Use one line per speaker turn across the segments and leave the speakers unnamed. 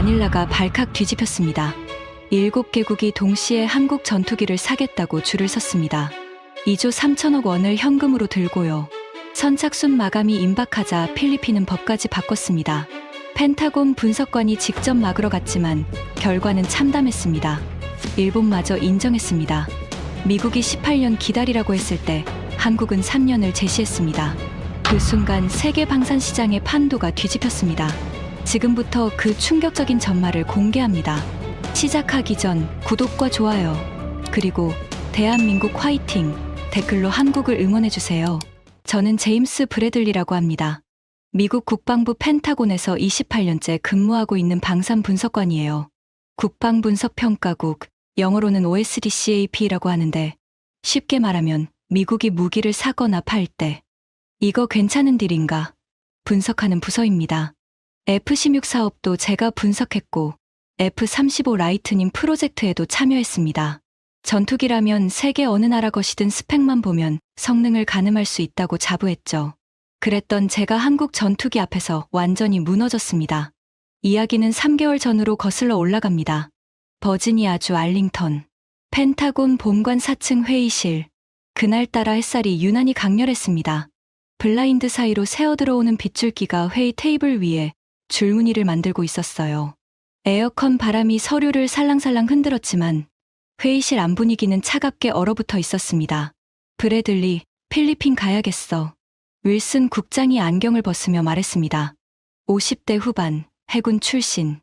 마닐라가 발칵 뒤집혔습니다. 7개국이 동시에 한국 전투기를 사겠다고 줄을 섰습니다. 2조 3천억 원을 현금으로 들고요. 선착순 마감이 임박하자 필리핀은 법까지 바꿨습니다. 펜타곤 분석관이 직접 막으러 갔지만 결과는 참담했습니다. 일본마저 인정했습니다. 미국이 18년 기다리라고 했을 때 한국은 3년을 제시했습니다. 그 순간 세계 방산 시장의 판도가 뒤집혔습니다. 지금부터 그 충격적인 전말을 공개합니다. 시작하기 전 구독과 좋아요, 그리고 대한민국 화이팅 댓글로 한국을 응원해주세요. 저는 제임스 브래들리라고 합니다. 미국 국방부 펜타곤에서 28년째 근무하고 있는 방산 분석관이에요. 국방분석평가국, 영어로는 OSDCAP라고 하는데 쉽게 말하면 미국이 무기를 사거나 팔 때 이거 괜찮은 딜인가 분석하는 부서입니다. F-16 사업도 제가 분석했고 F-35 라이트닝 프로젝트에도 참여했습니다. 전투기라면 세계 어느 나라 것이든 스펙만 보면 성능을 가늠할 수 있다고 자부했죠. 그랬던 제가 한국 전투기 앞에서 완전히 무너졌습니다. 이야기는 3개월 전으로 거슬러 올라갑니다. 버지니아주 알링턴, 펜타곤 본관 4층 회의실. 그날따라 햇살이 유난히 강렬했습니다. 블라인드 사이로 새어들어오는 빗줄기가 회의 테이블 위에 줄무늬를 만들고 있었어요. 에어컨 바람이 서류를 살랑살랑 흔들었지만 회의실 안 분위기는 차갑게 얼어붙어 있었습니다. 브래들리, 필리핀 가야겠어. 윌슨 국장이 안경을 벗으며 말했습니다. 50대 후반, 해군 출신.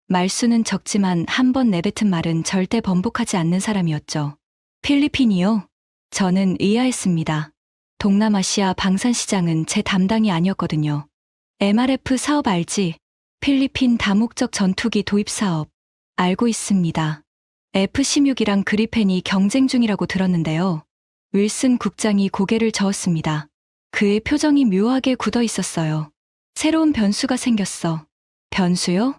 말수는 적지만 한 번 내뱉은 말은 절대 번복하지 않는 사람이었죠. 필리핀이요? 저는 의아했습니다. 동남아시아 방산시장은 제 담당이 아니었거든요. MRF 사업 알지? 필리핀 다목적 전투기 도입 사업. 알고 있습니다. F-16이랑 그리펜이 경쟁 중이라고 들었는데요. 윌슨 국장이 고개를 저었습니다. 그의 표정이 묘하게 굳어 있었어요. 새로운 변수가 생겼어. 변수요?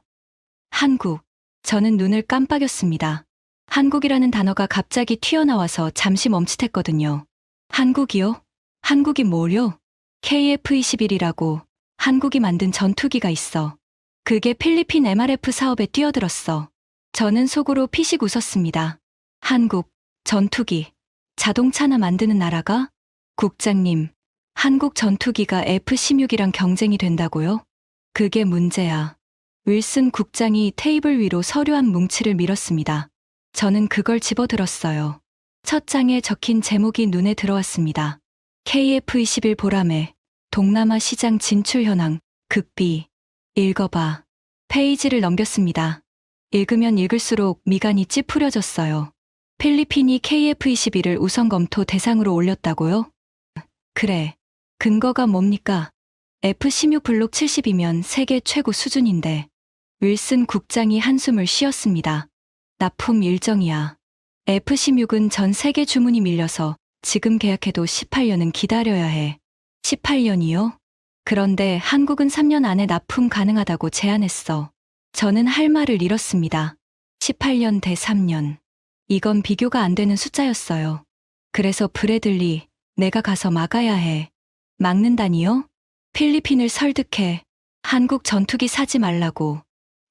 한국. 저는 눈을 깜빡였습니다. 한국이라는 단어가 갑자기 튀어나와서 잠시 멈칫했거든요. 한국이요? 한국이 뭐요? KF-21이라고 한국이 만든 전투기가 있어. 그게 필리핀 MRF 사업에 뛰어들었어. 저는 속으로 피식 웃었습니다. 한국, 전투기, 자동차나 만드는 나라가? 국장님, 한국 전투기가 F-16이랑 경쟁이 된다고요? 그게 문제야. 윌슨 국장이 테이블 위로 서류 한 뭉치를 밀었습니다. 저는 그걸 집어들었어요. 첫 장에 적힌 제목이 눈에 들어왔습니다. KF-21 보람에 동남아 시장 진출 현황, 극비. 읽어봐. 페이지를 넘겼습니다. 읽으면 읽을수록 미간이 찌푸려졌어요. 필리핀이 KF-21을 우선 검토 대상으로 올렸다고요? 그래. 근거가 뭡니까? F-16 블록 70이면 세계 최고 수준인데. 윌슨 국장이 한숨을 쉬었습니다. 납품 일정이야. F-16은 전 세계 주문이 밀려서 지금 계약해도 18년은 기다려야 해. 18년이요? 그런데 한국은 3년 안에 납품 가능하다고 제안했어. 저는 할 말을 잃었습니다. 18년 대 3년. 이건 비교가 안 되는 숫자였어요. 그래서 브래들리, 내가 가서 막아야 해. 막는다니요? 필리핀을 설득해. 한국 전투기 사지 말라고.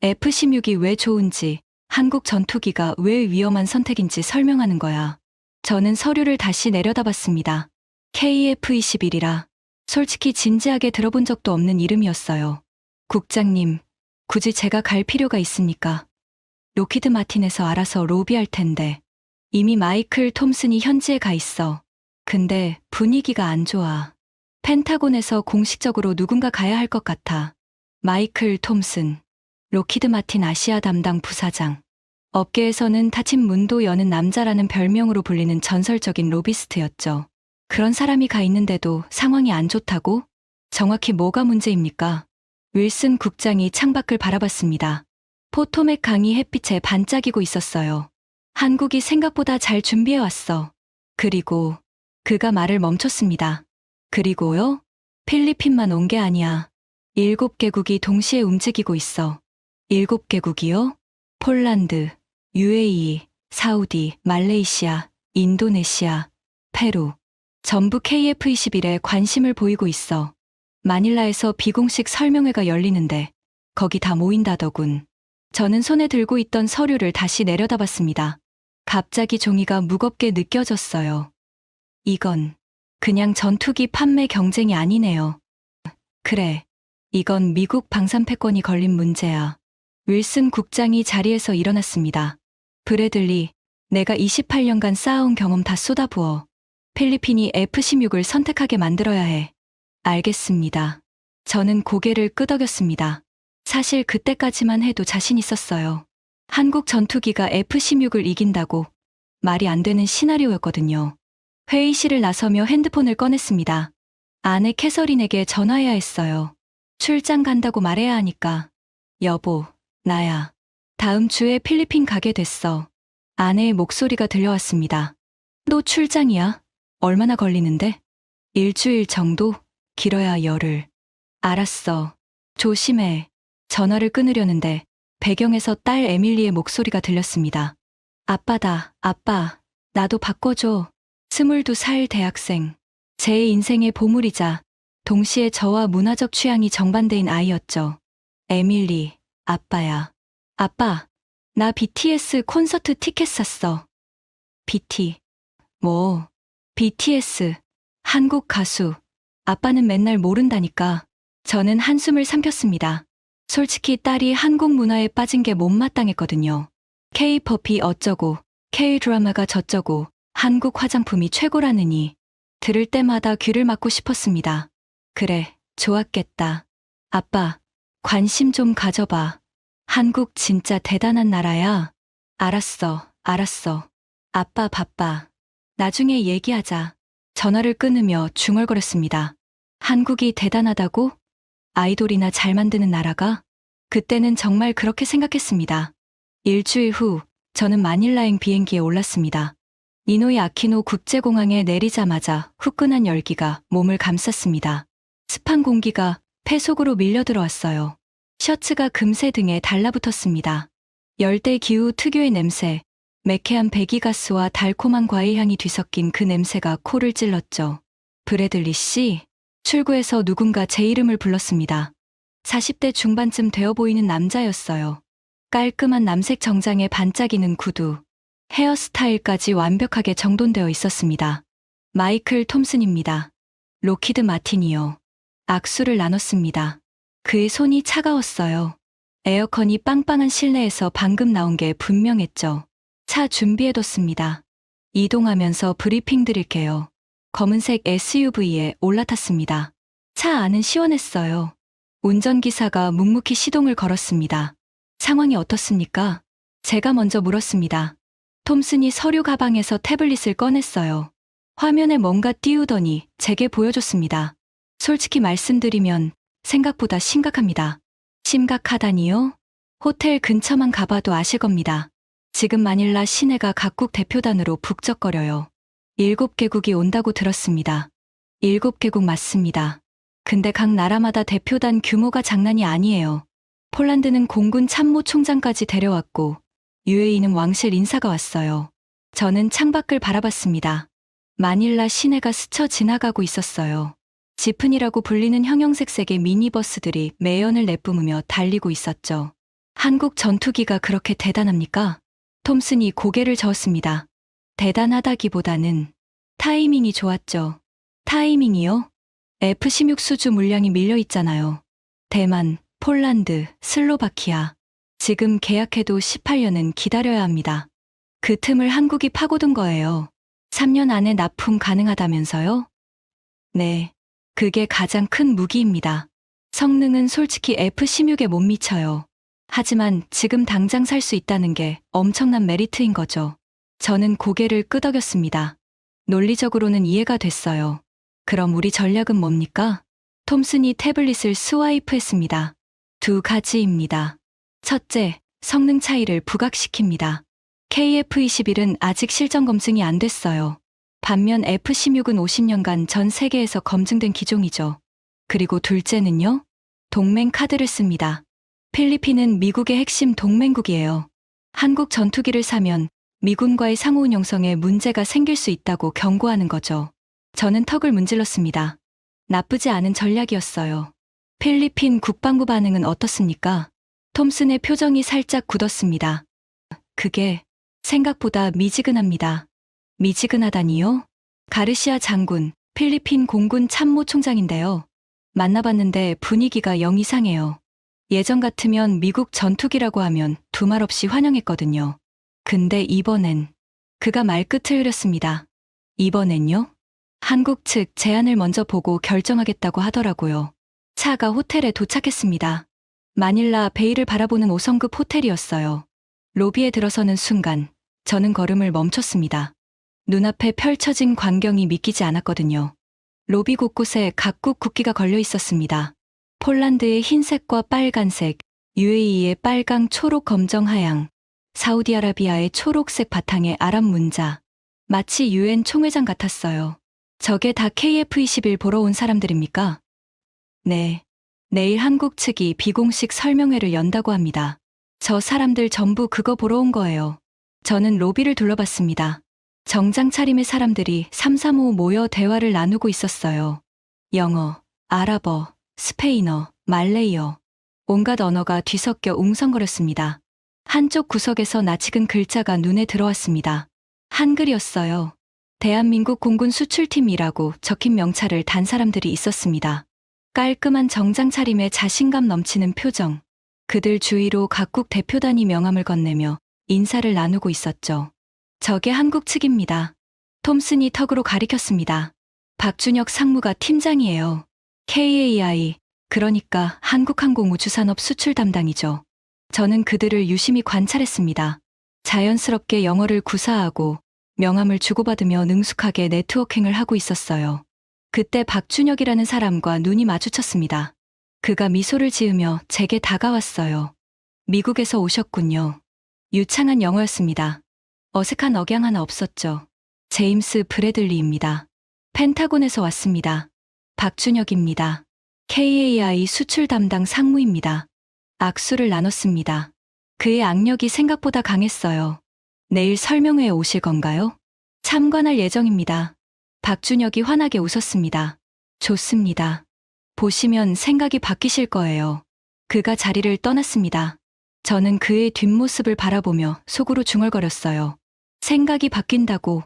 F-16이 왜 좋은지, 한국 전투기가 왜 위험한 선택인지 설명하는 거야. 저는 서류를 다시 내려다봤습니다. KF-21이라. 솔직히 진지하게 들어본 적도 없는 이름이었어요. 국장님, 굳이 제가 갈 필요가 있습니까? 로키드 마틴에서 알아서 로비할 텐데. 이미 마이클 톰슨이 현지에 가 있어. 근데 분위기가 안 좋아. 펜타곤에서 공식적으로 누군가 가야 할 것 같아. 마이클 톰슨. 로키드 마틴 아시아 담당 부사장. 업계에서는 닫힌 문도 여는 남자라는 별명으로 불리는 전설적인 로비스트였죠. 그런 사람이 가 있는데도 상황이 안 좋다고? 정확히 뭐가 문제입니까? 윌슨 국장이 창밖을 바라봤습니다. 포토맥 강이 햇빛에 반짝이고 있었어요. 한국이 생각보다 잘 준비해왔어. 그리고 그가 말을 멈췄습니다. 그리고요? 필리핀만 온 게 아니야. 7개국이 동시에 움직이고 있어. 7개국이요? 폴란드, UAE, 사우디, 말레이시아, 인도네시아, 페루. 전부 KF-21에 관심을 보이고 있어. 마닐라에서 비공식 설명회가 열리는데 거기 다 모인다더군. 저는 손에 들고 있던 서류를 다시 내려다봤습니다. 갑자기 종이가 무겁게 느껴졌어요. 이건 그냥 전투기 판매 경쟁이 아니네요. 그래, 이건 미국 방산 패권이 걸린 문제야. 윌슨 국장이 자리에서 일어났습니다. 브래들리, 내가 28년간 쌓아온 경험 다 쏟아부어. 필리핀이 F-16을 선택하게 만들어야 해. 알겠습니다. 저는 고개를 끄덕였습니다. 사실 그때까지만 해도 자신 있었어요. 한국 전투기가 F-16을 이긴다고 말이 안 되는 시나리오였거든요. 회의실을 나서며 핸드폰을 꺼냈습니다. 아내 캐서린에게 전화해야 했어요. 출장 간다고 말해야 하니까. 여보, 나야. 다음 주에 필리핀 가게 됐어. 아내의 목소리가 들려왔습니다. 또 출장이야? 얼마나 걸리는데? 일주일 정도? 길어야 열흘. 알았어. 조심해. 전화를 끊으려는데 배경에서 딸 에밀리의 목소리가 들렸습니다. 아빠다, 아빠. 나도 바꿔줘. 22살 대학생. 제 인생의 보물이자 동시에 저와 문화적 취향이 정반대인 아이였죠. 에밀리, 아빠야. 아빠, 나 BTS 콘서트 티켓 샀어. BTS. 한국 가수. 아빠는 맨날 모른다니까. 저는 한숨을 삼켰습니다. 솔직히 딸이 한국 문화에 빠진 게 못마땅했거든요. K-팝이 어쩌고, K-드라마가 저쩌고, 한국 화장품이 최고라느니 들을 때마다 귀를 막고 싶었습니다. 그래, 좋았겠다. 아빠, 관심 좀 가져봐. 한국 진짜 대단한 나라야. 알았어. 아빠 바빠. 나중에 얘기하자. 전화를 끊으며 중얼거렸습니다. 한국이 대단하다고? 아이돌이나 잘 만드는 나라가? 그때는 정말 그렇게 생각했습니다. 일주일 후, 저는 마닐라행 비행기에 올랐습니다. 니노이 아키노 국제공항에 내리자마자 후끈한 열기가 몸을 감쌌습니다. 습한 공기가 폐 속으로 밀려 들어왔어요. 셔츠가 금세 등에 달라붙었습니다. 열대 기후 특유의 냄새, 매캐한 배기가스와 달콤한 과일향이 뒤섞인 그 냄새가 코를 찔렀죠. 브래들리 씨, 출구에서 누군가 제 이름을 불렀습니다. 40대 중반쯤 되어 보이는 남자였어요. 깔끔한 남색 정장에 반짝이는 구두, 헤어스타일까지 완벽하게 정돈되어 있었습니다. 마이클 톰슨입니다. 로키드 마틴이요. 악수를 나눴습니다. 그의 손이 차가웠어요. 에어컨이 빵빵한 실내에서 방금 나온 게 분명했죠. 차 준비해뒀습니다. 이동하면서 브리핑 드릴게요. 검은색 SUV에 올라탔습니다. 차 안은 시원했어요. 운전기사가 묵묵히 시동을 걸었습니다. 상황이 어떻습니까? 제가 먼저 물었습니다. 톰슨이 서류 가방에서 태블릿을 꺼냈어요. 화면에 뭔가 띄우더니 제게 보여줬습니다. 솔직히 말씀드리면 생각보다 심각합니다. 심각하다니요? 호텔 근처만 가봐도 아실 겁니다. 지금 마닐라 시내가 각국 대표단으로 북적거려요. 7개국이 온다고 들었습니다. 7개국 맞습니다. 근데 각 나라마다 대표단 규모가 장난이 아니에요. 폴란드는 공군 참모총장까지 데려왔고 UAE는 왕실 인사가 왔어요. 저는 창밖을 바라봤습니다. 마닐라 시내가 스쳐 지나가고 있었어요. 지픈이라고 불리는 형형색색의 미니버스들이 매연을 내뿜으며 달리고 있었죠. 한국 전투기가 그렇게 대단합니까? 톰슨이 고개를 저었습니다. 대단하다기보다는 타이밍이 좋았죠. 타이밍이요? F-16 수주 물량이 밀려있잖아요. 대만, 폴란드, 슬로바키아. 지금 계약해도 18년은 기다려야 합니다. 그 틈을 한국이 파고든 거예요. 3년 안에 납품 가능하다면서요? 네. 그게 가장 큰 무기입니다. 성능은 솔직히 F-16에 못 미쳐요. 하지만 지금 당장 살 수 있다는 게 엄청난 메리트인 거죠. 저는 고개를 끄덕였습니다. 논리적으로는 이해가 됐어요. 그럼 우리 전략은 뭡니까? 톰슨이 태블릿을 스와이프했습니다. 2가지입니다. 첫째, 성능 차이를 부각시킵니다. KF-21은 아직 실전 검증이 안 됐어요. 반면 F-16은 50년간 전 세계에서 검증된 기종이죠. 그리고 둘째는요? 동맹 카드를 씁니다. 필리핀은 미국의 핵심 동맹국이에요. 한국 전투기를 사면 미군과의 상호 운용성에 문제가 생길 수 있다고 경고하는 거죠. 저는 턱을 문질렀습니다. 나쁘지 않은 전략이었어요. 필리핀 국방부 반응은 어떻습니까? 톰슨의 표정이 살짝 굳었습니다. 그게 생각보다 미지근합니다. 미지근하다니요? 가르시아 장군, 필리핀 공군 참모총장인데요. 만나봤는데 분위기가 영 이상해요. 예전 같으면 미국 전투기라고 하면 두말 없이 환영했거든요. 근데 이번엔 그가 말끝을 흐렸습니다. 이번엔요? 한국 측 제안을 먼저 보고 결정하겠다고 하더라고요. 차가 호텔에 도착했습니다. 마닐라 베이를 바라보는 5성급 호텔이었어요. 로비에 들어서는 순간 저는 걸음을 멈췄습니다. 눈앞에 펼쳐진 광경이 믿기지 않았거든요. 로비 곳곳에 각국 국기가 걸려 있었습니다. 폴란드의 흰색과 빨간색, UAE의 빨강, 초록, 검정, 하양, 사우디아라비아의 초록색 바탕의 아랍 문자. 마치 UN 총회장 같았어요. 저게 다 KF-21 보러 온 사람들입니까? 네. 내일 한국 측이 비공식 설명회를 연다고 합니다. 저 사람들 전부 그거 보러 온 거예요. 저는 로비를 둘러봤습니다. 정장 차림의 사람들이 335 모여 대화를 나누고 있었어요. 영어, 아랍어, 스페인어, 말레이어. 온갖 언어가 뒤섞여 웅성거렸습니다. 한쪽 구석에서 낯익은 글자가 눈에 들어왔습니다. 한글이었어요. 대한민국 공군 수출팀이라고 적힌 명찰을 단 사람들이 있었습니다. 깔끔한 정장 차림에 자신감 넘치는 표정. 그들 주위로 각국 대표단이 명함을 건네며 인사를 나누고 있었죠. 저게 한국 측입니다. 톰슨이 턱으로 가리켰습니다. 박준혁 상무가 팀장이에요. KAI, 그러니까 한국항공우주산업 수출 담당이죠. 저는 그들을 유심히 관찰했습니다. 자연스럽게 영어를 구사하고 명함을 주고받으며 능숙하게 네트워킹을 하고 있었어요. 그때 박준혁이라는 사람과 눈이 마주쳤습니다. 그가 미소를 지으며 제게 다가왔어요. 미국에서 오셨군요. 유창한 영어였습니다. 어색한 억양 하나 없었죠. 제임스 브래들리입니다. 펜타곤에서 왔습니다. 박준혁입니다. KAI 수출 담당 상무입니다. 악수를 나눴습니다. 그의 악력이 생각보다 강했어요. 내일 설명회에 오실 건가요? 참관할 예정입니다. 박준혁이 환하게 웃었습니다. 좋습니다. 보시면 생각이 바뀌실 거예요. 그가 자리를 떠났습니다. 저는 그의 뒷모습을 바라보며 속으로 중얼거렸어요. 생각이 바뀐다고.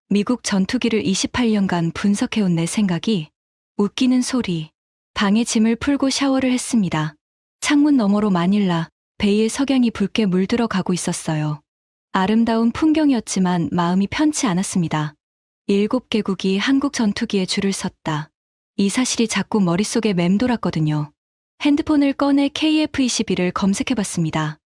미국 전투기를 28년간 분석해온 내 생각이. 웃기는 소리. 방에 짐을 풀고 샤워를 했습니다. 창문 너머로 마닐라 베이의 석양이 붉게 물들어 가고 있었어요. 아름다운 풍경이었지만 마음이 편치 않았습니다. 7개국이 한국 전투기에 줄을 섰다. 이 사실이 자꾸 머릿속에 맴돌았거든요. 핸드폰을 꺼내 KF-21을 검색해봤습니다.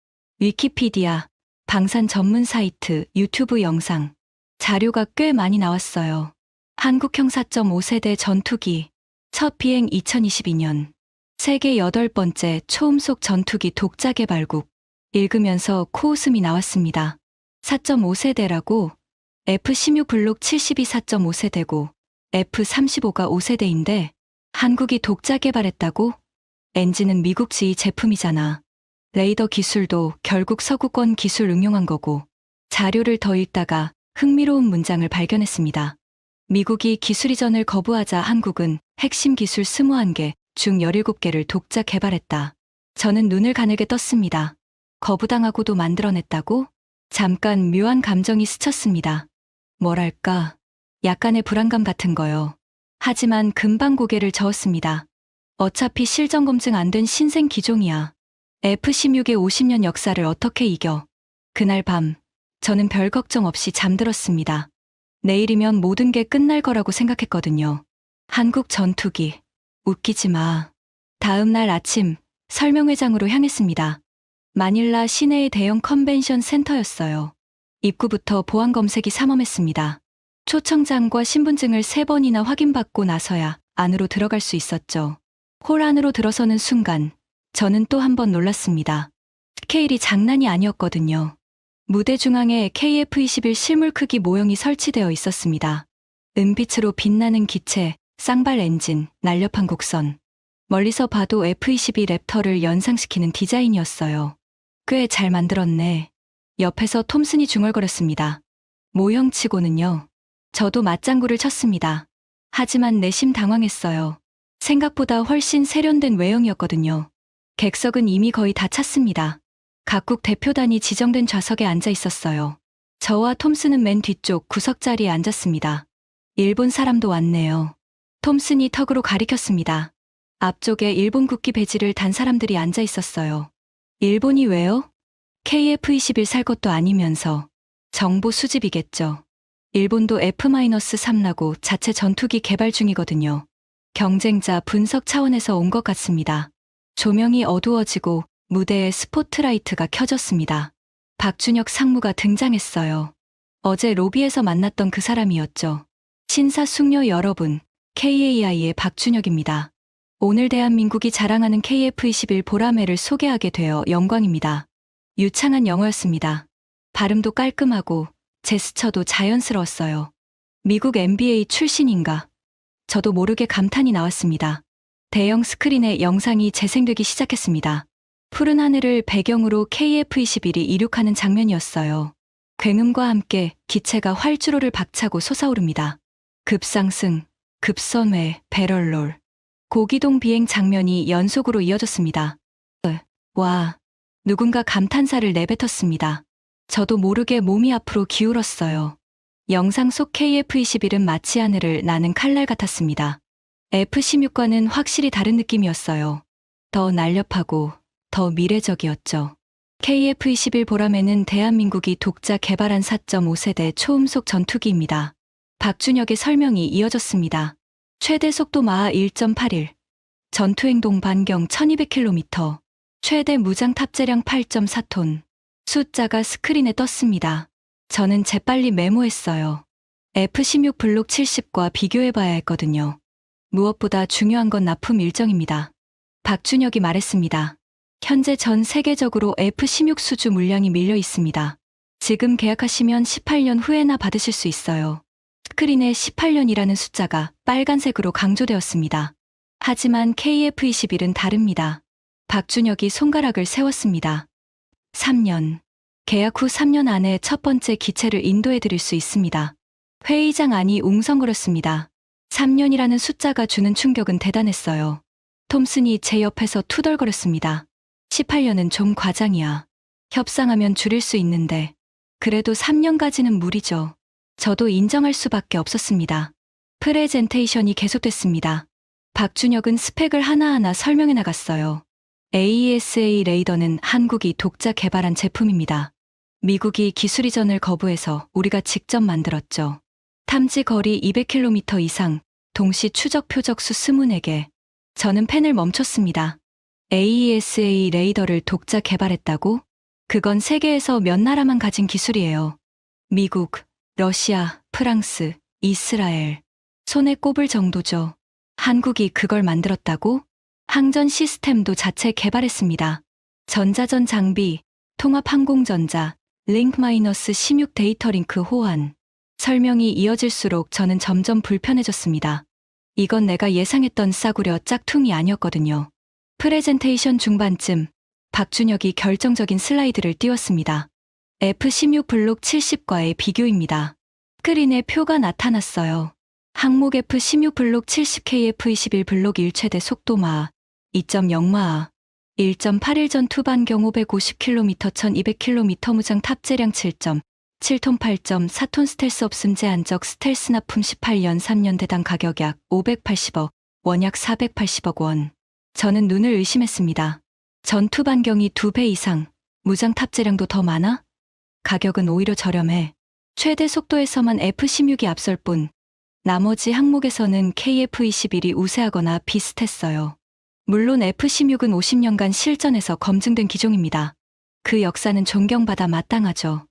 위키피디아, 방산 전문 사이트, 유튜브 영상, 자료가 꽤 많이 나왔어요. 한국형 4.5세대 전투기, 첫 비행 2022년, 세계 8번째 초음속 전투기 독자 개발국. 읽으면서 코웃음이 나왔습니다. 4.5세대라고? F-16 블록 72 4.5세대고 F-35가 5세대인데 한국이 독자 개발했다고? 엔진은 미국 지휘 제품이잖아. 레이더 기술도 결국 서구권 기술 응용한 거고. 자료를 더 읽다가 흥미로운 문장을 발견했습니다. 미국이 기술 이전을 거부하자 한국은 핵심 기술 21개 중 17개를 독자 개발했다. 저는 눈을 가늘게 떴습니다. 거부당하고도 만들어냈다고? 잠깐 묘한 감정이 스쳤습니다. 뭐랄까, 약간의 불안감 같은 거요. 하지만 금방 고개를 저었습니다. 어차피 실전 검증 안 된 신생 기종이야. F-16의 50년 역사를 어떻게 이겨. 그날 밤, 저는 별 걱정 없이 잠들었습니다. 내일이면 모든 게 끝날 거라고 생각했거든요. 한국 전투기. 웃기지 마. 다음 날 아침, 설명회장으로 향했습니다. 마닐라 시내의 대형 컨벤션 센터였어요. 입구부터 보안 검색이 삼엄했습니다. 초청장과 신분증을 3번이나 확인받고 나서야 안으로 들어갈 수 있었죠. 홀 안으로 들어서는 순간 저는 또 한 번 놀랐습니다. 스케일이 장난이 아니었거든요. 무대 중앙에 KF-21 실물 크기 모형이 설치되어 있었습니다. 은빛으로 빛나는 기체, 쌍발 엔진, 날렵한 곡선. 멀리서 봐도 F-22 랩터를 연상시키는 디자인이었어요. 꽤 잘 만들었네. 옆에서 톰슨이 중얼거렸습니다. 모형치고는요. 저도 맞장구를 쳤습니다. 하지만 내심 당황했어요. 생각보다 훨씬 세련된 외형이었거든요. 객석은 이미 거의 다 찼습니다. 각국 대표단이 지정된 좌석에 앉아 있었어요. 저와 톰슨은 맨 뒤쪽 구석 자리에 앉았습니다. 일본 사람도 왔네요. 톰슨이 턱으로 가리켰습니다. 앞쪽에 일본 국기 배지를 단 사람들이 앉아 있었어요. 일본이 왜요? KF-21 살 것도 아니면서. 정보 수집이겠죠. 일본도 F-3 나고 자체 전투기 개발 중이거든요. 경쟁자 분석 차원에서 온 것 같습니다. 조명이 어두워지고 무대에 스포트라이트가 켜졌습니다. 박준혁 상무가 등장했어요. 어제 로비에서 만났던 그 사람이었죠. 신사숙녀 여러분, KAI의 박준혁입니다. 오늘 대한민국이 자랑하는 KF-21 보라매를 소개하게 되어 영광입니다. 유창한 영어였습니다. 발음도 깔끔하고 제스처도 자연스러웠어요. 미국 NBA 출신인가? 저도 모르게 감탄이 나왔습니다. 대형 스크린에 영상이 재생되기 시작했습니다. 푸른 하늘을 배경으로 KF-21이 이륙하는 장면이었어요. 굉음과 함께 기체가 활주로를 박차고 솟아오릅니다. 급상승, 급선회, 배럴롤. 고기동 비행 장면이 연속으로 이어졌습니다. 와, 누군가 감탄사를 내뱉었습니다. 저도 모르게 몸이 앞으로 기울었어요. 영상 속 KF-21은 마치 하늘을 나는 칼날 같았습니다. F-16과는 확실히 다른 느낌이었어요. 더 날렵하고 더 미래적이었죠. KF-21 보라매는 대한민국이 독자 개발한 4.5세대 초음속 전투기입니다. 박준혁의 설명이 이어졌습니다. 최대 속도 마하 1.81, 전투행동 반경 1200km, 최대 무장 탑재량 8.4톤. 숫자가 스크린에 떴습니다. 저는 재빨리 메모했어요. F-16 블록 70과 비교해봐야 했거든요. 무엇보다 중요한 건 납품 일정입니다. 박준혁이 말했습니다. 현재 전 세계적으로 F-16 수주 물량이 밀려 있습니다. 지금 계약하시면 18년 후에나 받으실 수 있어요. 스크린에 18년이라는 숫자가 빨간색으로 강조되었습니다. 하지만 KF-21은 다릅니다. 박준혁이 손가락을 세웠습니다. 3년. 계약 후 3년 안에 첫 번째 기체를 인도해 드릴 수 있습니다. 회의장 안이 웅성거렸습니다. 3년이라는 숫자가 주는 충격은 대단했어요. 톰슨이 제 옆에서 투덜거렸습니다. 18년은 좀 과장이야. 협상하면 줄일 수 있는데. 그래도 3년까지는 무리죠. 저도 인정할 수밖에 없었습니다. 프레젠테이션이 계속됐습니다. 박준혁은 스펙을 하나하나 설명해 나갔어요. AESA 레이더는 한국이 독자 개발한 제품입니다. 미국이 기술 이전을 거부해서 우리가 직접 만들었죠. 탐지 거리 200km 이상, 동시 추적 표적 수 24개. 저는 펜을 멈췄습니다. AESA 레이더를 독자 개발했다고? 그건 세계에서 몇 나라만 가진 기술이에요. 미국, 러시아, 프랑스, 이스라엘. 손에 꼽을 정도죠. 한국이 그걸 만들었다고? 항전 시스템도 자체 개발했습니다. 전자전 장비, 통합항공전자, 링크-16 데이터링크 호환. 설명이 이어질수록 저는 점점 불편해졌습니다. 이건 내가 예상했던 싸구려 짝퉁이 아니었거든요. 프레젠테이션 중반쯤 박준혁이 결정적인 슬라이드를 띄웠습니다. F-16 블록 70과의 비교입니다. 스크린에 표가 나타났어요. 항목 F-16 블록 70K F-21 블록 1 최대 속도 마하 2.0마하 1.81 전투 반경 550km 1200km 무장 탑재량 7.7톤 8.4톤 스텔스 없음 제한적 스텔스 납품 18년 3년 대당 가격 약 580억 원 약 480억 원. 저는 눈을 의심했습니다. 전투 반경이 2배 이상, 무장 탑재량도 더 많아? 가격은 오히려 저렴해. 최대 속도에서만 F-16이 앞설 뿐 나머지 항목에서는 KF-21이 우세하거나 비슷했어요. 물론 F-16은 50년간 실전에서 검증된 기종입니다. 그 역사는 존경받아 마땅하죠.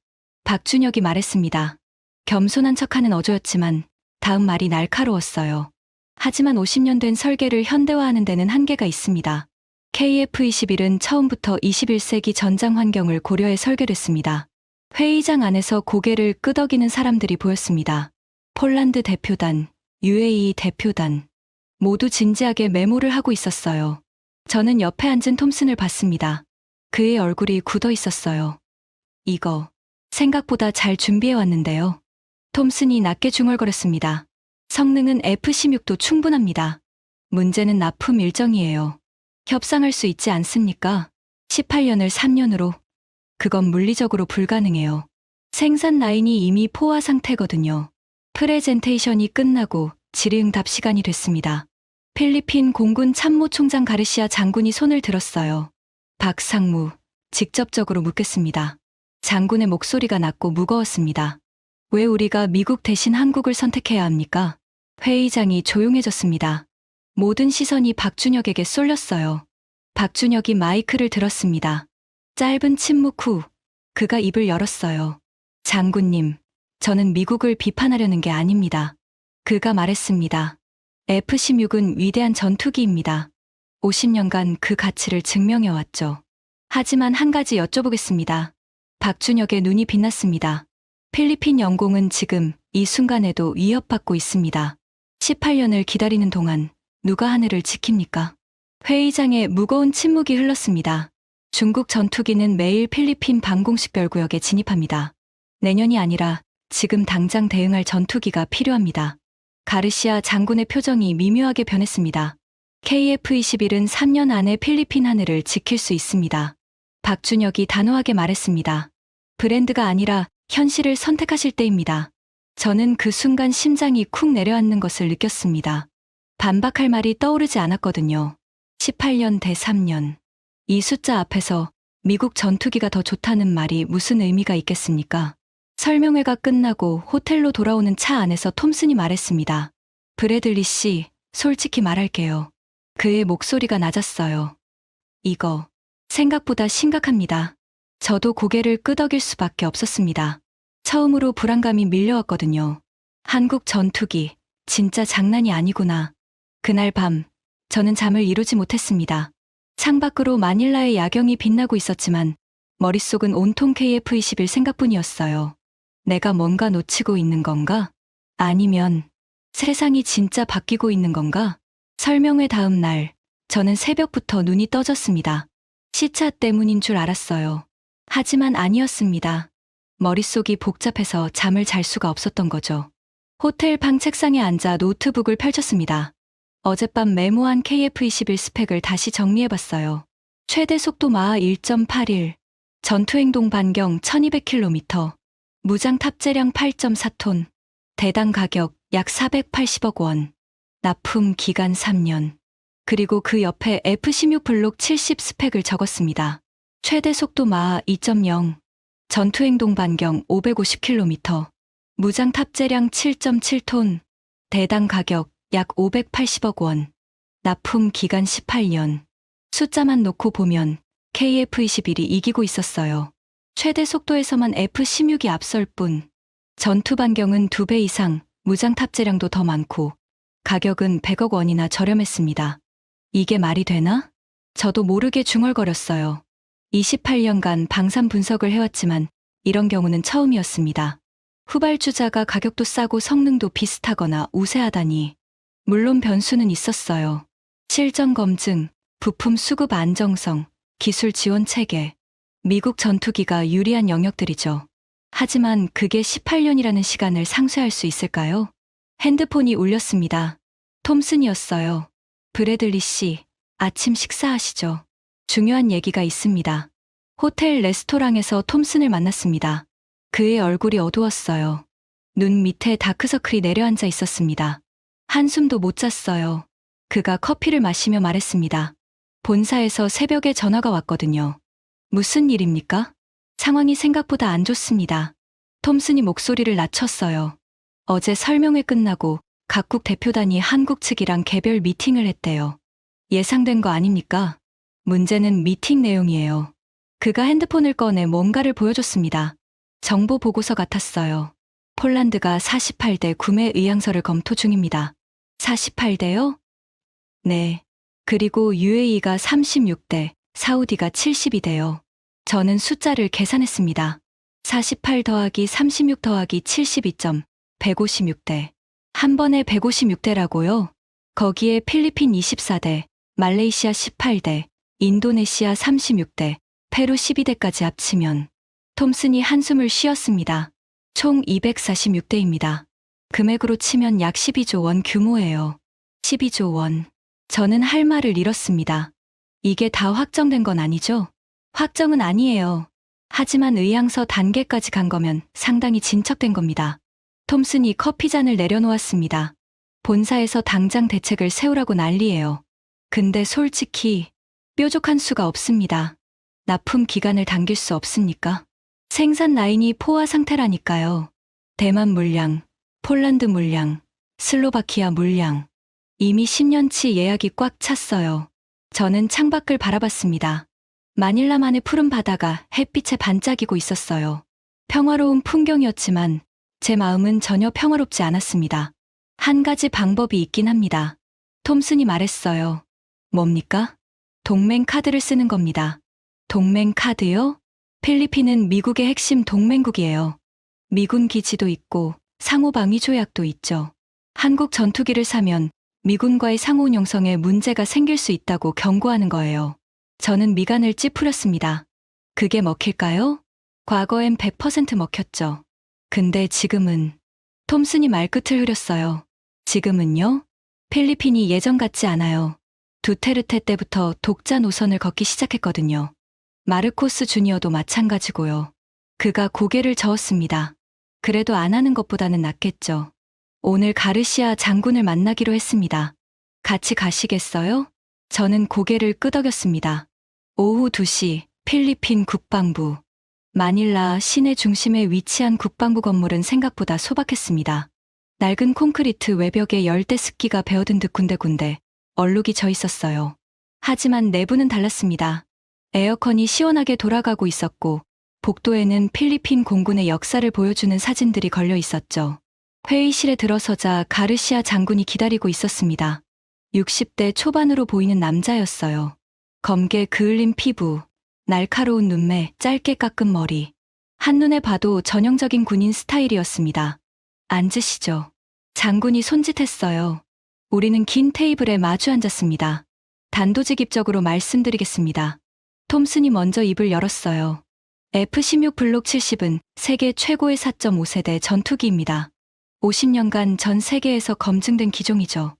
박준혁이 말했습니다. 겸손한 척하는 어조였지만 다음 말이 날카로웠어요. 하지만 50년 된 설계를 현대화하는 데는 한계가 있습니다. KF-21은 처음부터 21세기 전장 환경을 고려해 설계됐습니다. 회의장 안에서 고개를 끄덕이는 사람들이 보였습니다. 폴란드 대표단, UAE 대표단. 모두 진지하게 메모를 하고 있었어요. 저는 옆에 앉은 톰슨을 봤습니다. 그의 얼굴이 굳어 있었어요. 이거, 생각보다 잘 준비해 왔는데요. 톰슨이 낮게 중얼거렸습니다. 성능은 F-16도 충분합니다. 문제는 납품 일정이에요. 협상할 수 있지 않습니까? 18년을 3년으로. 그건 물리적으로 불가능해요. 생산 라인이 이미 포화 상태거든요. 프레젠테이션이 끝나고 질의응답 시간이 됐습니다. 필리핀 공군 참모총장 가르시아 장군이 손을 들었어요. 박 상무, 직접적으로 묻겠습니다. 장군의 목소리가 낮고 무거웠습니다. 왜 우리가 미국 대신 한국을 선택해야 합니까? 회의장이 조용해졌습니다. 모든 시선이 박준혁에게 쏠렸어요. 박준혁이 마이크를 들었습니다. 짧은 침묵 후 그가 입을 열었어요. 장군님, 저는 미국을 비판하려는 게 아닙니다. 그가 말했습니다. F-16은 위대한 전투기입니다. 50년간 그 가치를 증명해왔죠. 하지만 한 가지 여쭤보겠습니다. 박준혁의 눈이 빛났습니다. 필리핀 영공은 지금 이 순간에도 위협받고 있습니다. 18년을 기다리는 동안 누가 하늘을 지킵니까? 회의장에 무거운 침묵이 흘렀습니다. 중국 전투기는 매일 필리핀 방공식별구역에 진입합니다. 내년이 아니라 지금 당장 대응할 전투기가 필요합니다. 가르시아 장군의 표정이 미묘하게 변했습니다. KF-21은 3년 안에 필리핀 하늘을 지킬 수 있습니다. 박준혁이 단호하게 말했습니다. 브랜드가 아니라 현실을 선택하실 때입니다. 저는 그 순간 심장이 쿵 내려앉는 것을 느꼈습니다. 반박할 말이 떠오르지 않았거든요. 18년 대 3년. 이 숫자 앞에서 미국 전투기가 더 좋다는 말이 무슨 의미가 있겠습니까? 설명회가 끝나고 호텔로 돌아오는 차 안에서 톰슨이 말했습니다. 브래들리 씨, 솔직히 말할게요. 그의 목소리가 낮았어요. 이거 생각보다 심각합니다. 저도 고개를 끄덕일 수밖에 없었습니다. 처음으로 불안감이 밀려왔거든요. 한국 전투기, 진짜 장난이 아니구나. 그날 밤, 저는 잠을 이루지 못했습니다. 창밖으로 마닐라의 야경이 빛나고 있었지만 머릿속은 온통 KF-21 생각뿐이었어요. 내가 뭔가 놓치고 있는 건가? 아니면 세상이 진짜 바뀌고 있는 건가? 설명회 다음 날, 저는 새벽부터 눈이 떠졌습니다. 시차 때문인 줄 알았어요. 하지만 아니었습니다. 머릿속이 복잡해서 잠을 잘 수가 없었던 거죠. 호텔 방 책상에 앉아 노트북을 펼쳤습니다. 어젯밤 메모한 KF-21 스펙을 다시 정리해봤어요. 최대 속도 마하 1.81, 전투행동 반경 1200km, 무장 탑재량 8.4톤, 대당 가격 약 480억 원, 납품 기간 3년. 그리고 그 옆에 F-16 블록 70 스펙을 적었습니다. 최대 속도 마하 2.0, 전투행동 반경 550km, 무장 탑재량 7.7톤, 대당 가격 약 580억 원, 납품 기간 18년. 숫자만 놓고 보면 KF-21이 이기고 있었어요. 최대 속도에서만 F-16이 앞설 뿐, 전투 반경은 2배 이상, 무장 탑재량도 더 많고, 가격은 100억 원이나 저렴했습니다. 이게 말이 되나? 저도 모르게 중얼거렸어요. 28년간 방산 분석을 해왔지만 이런 경우는 처음이었습니다. 후발주자가 가격도 싸고 성능도 비슷하거나 우세하다니. 물론 변수는 있었어요. 실전 검증, 부품 수급 안정성, 기술 지원 체계. 미국 전투기가 유리한 영역들이죠. 하지만 그게 18년이라는 시간을 상쇄할 수 있을까요? 핸드폰이 울렸습니다. 톰슨이었어요. 브래들리 씨, 아침 식사하시죠. 중요한 얘기가 있습니다. 호텔 레스토랑에서 톰슨을 만났습니다. 그의 얼굴이 어두웠어요. 눈 밑에 다크서클이 내려앉아 있었습니다. 한숨도 못 잤어요. 그가 커피를 마시며 말했습니다. 본사에서 새벽에 전화가 왔거든요. 무슨 일입니까? 상황이 생각보다 안 좋습니다. 톰슨이 목소리를 낮췄어요. 어제 설명회 끝나고 각국 대표단이 한국 측이랑 개별 미팅을 했대요. 예상된 거 아닙니까? 문제는 미팅 내용이에요. 그가 핸드폰을 꺼내 뭔가를 보여줬습니다. 정보 보고서 같았어요. 폴란드가 48대 구매 의향서를 검토 중입니다. 48대요? 네. 그리고 UAE가 36대, 사우디가 72대요. 저는 숫자를 계산했습니다. 48 더하기 36 더하기 72점, 156대. 한 번에 156대라고요? 거기에 필리핀 24대, 말레이시아 18대, 인도네시아 36대, 페루 12대까지 합치면 톰슨이 한숨을 쉬었습니다. 총 246대입니다. 금액으로 치면 약 12조 원 규모예요. 12조 원. 저는 할 말을 잃었습니다. 이게 다 확정된 건 아니죠? 확정은 아니에요. 하지만 의향서 단계까지 간 거면 상당히 진척된 겁니다. 톰슨이 커피잔을 내려놓았습니다. 본사에서 당장 대책을 세우라고 난리예요. 근데 솔직히 뾰족한 수가 없습니다. 납품 기간을 당길 수 없습니까? 생산 라인이 포화 상태라니까요. 대만 물량, 폴란드 물량, 슬로바키아 물량. 이미 10년치 예약이 꽉 찼어요. 저는 창밖을 바라봤습니다. 마닐라만의 푸른 바다가 햇빛에 반짝이고 있었어요. 평화로운 풍경이었지만 제 마음은 전혀 평화롭지 않았습니다. 한 가지 방법이 있긴 합니다. 톰슨이 말했어요. 뭡니까? 동맹 카드를 쓰는 겁니다. 동맹 카드요? 필리핀은 미국의 핵심 동맹국이에요. 미군 기지도 있고 상호방위 조약도 있죠. 한국 전투기를 사면 미군과의 상호운용성에 문제가 생길 수 있다고 경고하는 거예요. 저는 미간을 찌푸렸습니다. 그게 먹힐까요? 과거엔 100% 먹혔죠. 근데 지금은 톰슨이 말끝을 흐렸어요. 지금은요? 필리핀이 예전 같지 않아요. 두테르테 때부터 독자 노선을 걷기 시작했거든요. 마르코스 주니어도 마찬가지고요. 그가 고개를 저었습니다. 그래도 안 하는 것보다는 낫겠죠. 오늘 가르시아 장군을 만나기로 했습니다. 같이 가시겠어요? 저는 고개를 끄덕였습니다. 오후 2시 필리핀 국방부. 마닐라 시내 중심에 위치한 국방부 건물은 생각보다 소박했습니다. 낡은 콘크리트 외벽에 열대 습기가 배어든 듯 군데군데 얼룩이 져 있었어요. 하지만 내부는 달랐습니다. 에어컨이 시원하게 돌아가고 있었고 복도에는 필리핀 공군의 역사를 보여주는 사진들이 걸려 있었죠. 회의실에 들어서자 가르시아 장군이 기다리고 있었습니다. 60대 초반으로 보이는 남자였어요. 검게 그을린 피부, 날카로운 눈매, 짧게 깎은 머리. 한눈에 봐도 전형적인 군인 스타일이었습니다. 앉으시죠. 장군이 손짓했어요. 우리는 긴 테이블에 마주 앉았습니다. 단도직입적으로 말씀드리겠습니다. 톰슨이 먼저 입을 열었어요. F-16 블록 70은 세계 최고의 4.5세대 전투기입니다. 50년간 전 세계에서 검증된 기종이죠.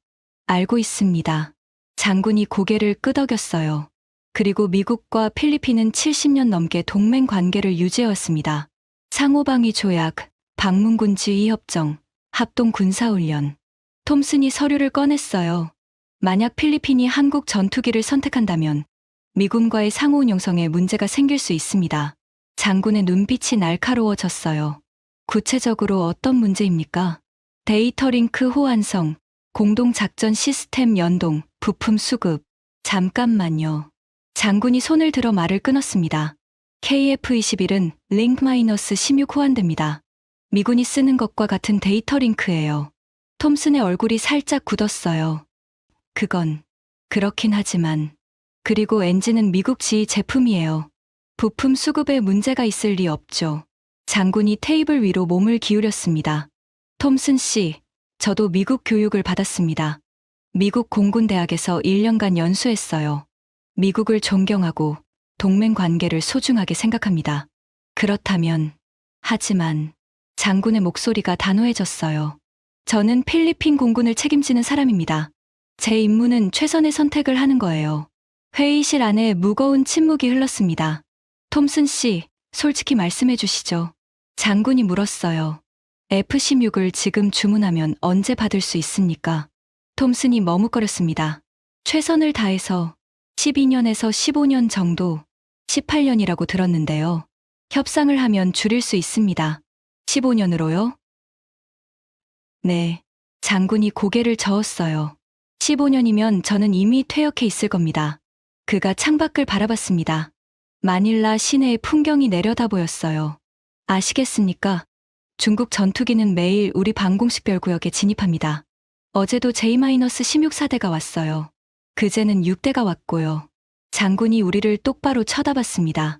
알고 있습니다. 장군이 고개를 끄덕였어요. 그리고 미국과 필리핀은 70년 넘게 동맹 관계를 유지해왔습니다. 상호방위 조약, 방문군 지휘협정, 합동 군사훈련. 톰슨이 서류를 꺼냈어요. 만약 필리핀이 한국 전투기를 선택한다면 미군과의 상호운용성에 문제가 생길 수 있습니다. 장군의 눈빛이 날카로워졌어요. 구체적으로 어떤 문제입니까? 데이터 링크 호환성, 공동작전 시스템 연동, 부품 수급. 잠깐만요. 장군이 손을 들어 말을 끊었습니다. KF-21은 링크-16 호환됩니다. 미군이 쓰는 것과 같은 데이터 링크예요. 톰슨의 얼굴이 살짝 굳었어요. 그건 그렇긴 하지만. 그리고 엔진은 미국 지휘 제품이에요. 부품 수급에 문제가 있을 리 없죠. 장군이 테이블 위로 몸을 기울였습니다. 톰슨 씨, 저도 미국 교육을 받았습니다. 미국 공군대학에서 1년간 연수했어요. 미국을 존경하고 동맹 관계를 소중하게 생각합니다. 그렇다면, 하지만 장군의 목소리가 단호해졌어요. 저는 필리핀 공군을 책임지는 사람입니다. 제 임무는 최선의 선택을 하는 거예요. 회의실 안에 무거운 침묵이 흘렀습니다. 톰슨 씨, 솔직히 말씀해 주시죠. 장군이 물었어요. F-16을 지금 주문하면 언제 받을 수 있습니까? 톰슨이 머뭇거렸습니다. 최선을 다해서 12년에서 15년 정도, 18년이라고 들었는데요. 협상을 하면 줄일 수 있습니다. 15년으로요? 네. 장군이 고개를 저었어요. 15년이면 저는 이미 퇴역해 있을 겁니다. 그가 창밖을 바라봤습니다. 마닐라 시내의 풍경이 내려다 보였어요. 아시겠습니까? 중국 전투기는 매일 우리 방공식별 구역에 진입합니다. 어제도 J-16 사대가 왔어요. 그제는 6대가 왔고요. 장군이 우리를 똑바로 쳐다봤습니다.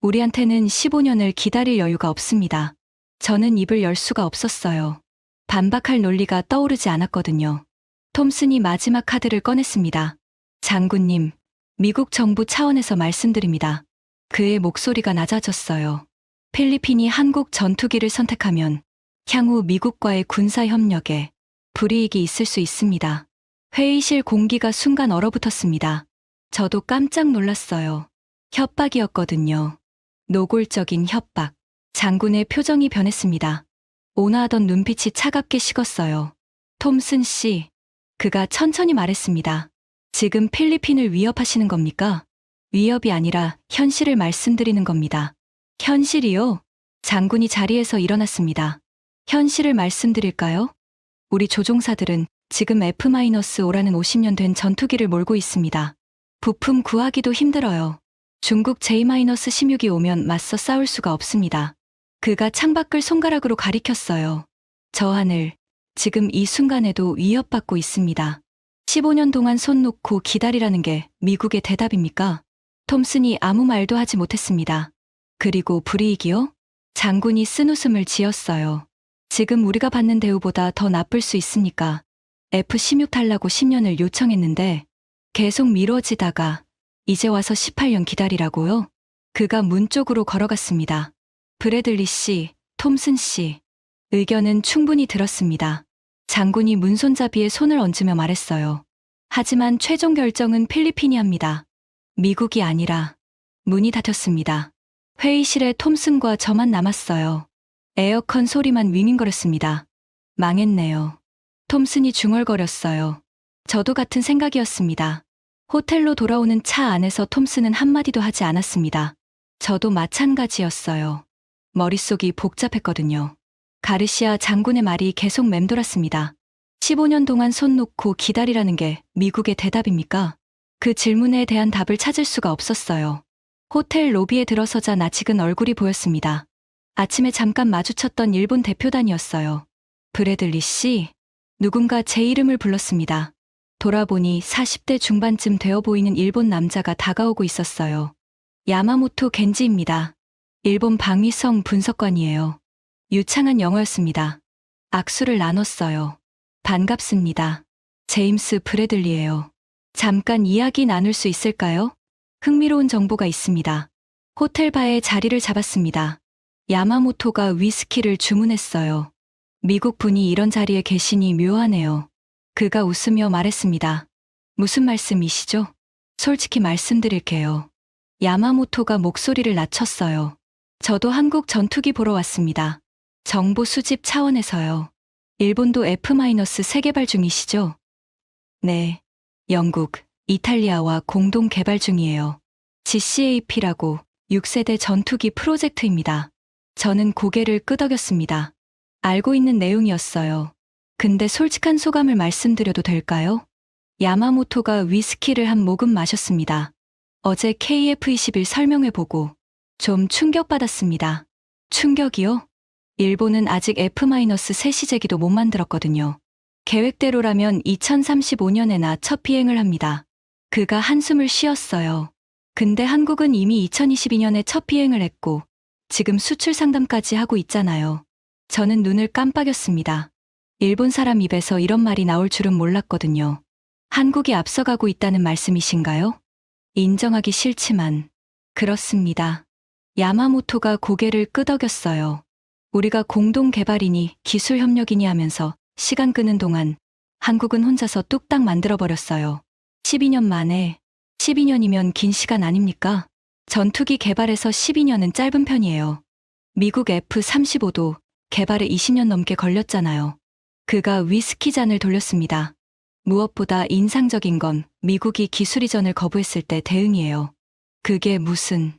우리한테는 15년을 기다릴 여유가 없습니다. 저는 입을 열 수가 없었어요. 반박할 논리가 떠오르지 않았거든요. 톰슨이 마지막 카드를 꺼냈습니다. 장군님, 미국 정부 차원에서 말씀드립니다. 그의 목소리가 낮아졌어요. 필리핀이 한국 전투기를 선택하면 향후 미국과의 군사 협력에 불이익이 있을 수 있습니다. 회의실 공기가 순간 얼어붙었습니다. 저도 깜짝 놀랐어요. 협박이었거든요. 노골적인 협박. 장군의 표정이 변했습니다. 온화하던 눈빛이 차갑게 식었어요. 톰슨 씨, 그가 천천히 말했습니다. 지금 필리핀을 위협하시는 겁니까? 위협이 아니라 현실을 말씀드리는 겁니다. 현실이요? 장군이 자리에서 일어났습니다. 현실을 말씀드릴까요? 우리 조종사들은 지금 F-5라는 50년 된 전투기를 몰고 있습니다. 부품 구하기도 힘들어요. 중국 J-16이 오면 맞서 싸울 수가 없습니다. 그가 창밖을 손가락으로 가리켰어요. 저 하늘, 지금 이 순간에도 위협받고 있습니다. 15년 동안 손 놓고 기다리라는 게 미국의 대답입니까? 톰슨이 아무 말도 하지 못했습니다. 그리고 불이익이요? 장군이 쓴웃음을 지었어요. 지금 우리가 받는 대우보다 더 나쁠 수 있으니까 F-16 달라고 10년을 요청했는데 계속 미뤄지다가 이제 와서 18년 기다리라고요? 그가 문 쪽으로 걸어갔습니다. 브래들리 씨, 톰슨 씨. 의견은 충분히 들었습니다. 장군이 문손잡이에 손을 얹으며 말했어요. 하지만 최종 결정은 필리핀이 합니다. 미국이 아니라. 문이 닫혔습니다. 회의실에 톰슨과 저만 남았어요. 에어컨 소리만 윙윙거렸습니다. 망했네요. 톰슨이 중얼거렸어요. 저도 같은 생각이었습니다. 호텔로 돌아오는 차 안에서 톰슨은 한마디도 하지 않았습니다. 저도 마찬가지였어요. 머릿속이 복잡했거든요. 가르시아 장군의 말이 계속 맴돌았습니다. 15년 동안 손 놓고 기다리라는 게 미국의 대답입니까? 그 질문에 대한 답을 찾을 수가 없었어요. 호텔 로비에 들어서자 낯익은 얼굴이 보였습니다. 아침에 잠깐 마주쳤던 일본 대표단이었어요. 브래들리 씨, 누군가 제 이름을 불렀습니다. 돌아보니 40대 중반쯤 되어 보이는 일본 남자가 다가오고 있었어요. 야마모토 겐지입니다. 일본 방위성 분석관이에요. 유창한 영어였습니다. 악수를 나눴어요. 반갑습니다. 제임스 브래들리예요. 잠깐 이야기 나눌 수 있을까요? 흥미로운 정보가 있습니다. 호텔 바에 자리를 잡았습니다. 야마모토가 위스키를 주문했어요. 미국 분이 이런 자리에 계시니 묘하네요. 그가 웃으며 말했습니다. 무슨 말씀이시죠? 솔직히 말씀드릴게요. 야마모토가 목소리를 낮췄어요. 저도 한국 전투기 보러 왔습니다. 정보 수집 차원에서요. 일본도 F-3 개발 중이시죠? 네. 영국, 이탈리아와 공동 개발 중이에요. GCAP라고 6세대 전투기 프로젝트입니다. 저는 고개를 끄덕였습니다. 알고 있는 내용이었어요. 근데 솔직한 소감을 말씀드려도 될까요? 야마모토가 위스키를 한 모금 마셨습니다. 어제 KF-21 설명해보고 좀 충격받았습니다. 충격이요? 일본은 아직 F-3 시제기도 못 만들었거든요. 계획대로라면 2035년에나 첫 비행을 합니다. 그가 한숨을 쉬었어요. 근데 한국은 이미 2022년에 첫 비행을 했고 지금 수출 상담까지 하고 있잖아요. 저는 눈을 깜빡였습니다. 일본 사람 입에서 이런 말이 나올 줄은 몰랐거든요. 한국이 앞서가고 있다는 말씀이신가요? 인정하기 싫지만 그렇습니다. 야마모토가 고개를 끄덕였어요. 우리가 공동 개발이니 기술 협력이니 하면서 시간 끄는 동안 한국은 혼자서 뚝딱 만들어버렸어요. 12년 만에, 12년이면 긴 시간 아닙니까? 전투기 개발에서 12년은 짧은 편이에요. 미국 F-35도 개발에 20년 넘게 걸렸잖아요. 그가 위스키 잔을 돌렸습니다. 무엇보다 인상적인 건 미국이 기술 이전을 거부했을 때 대응이에요. 그게 무슨...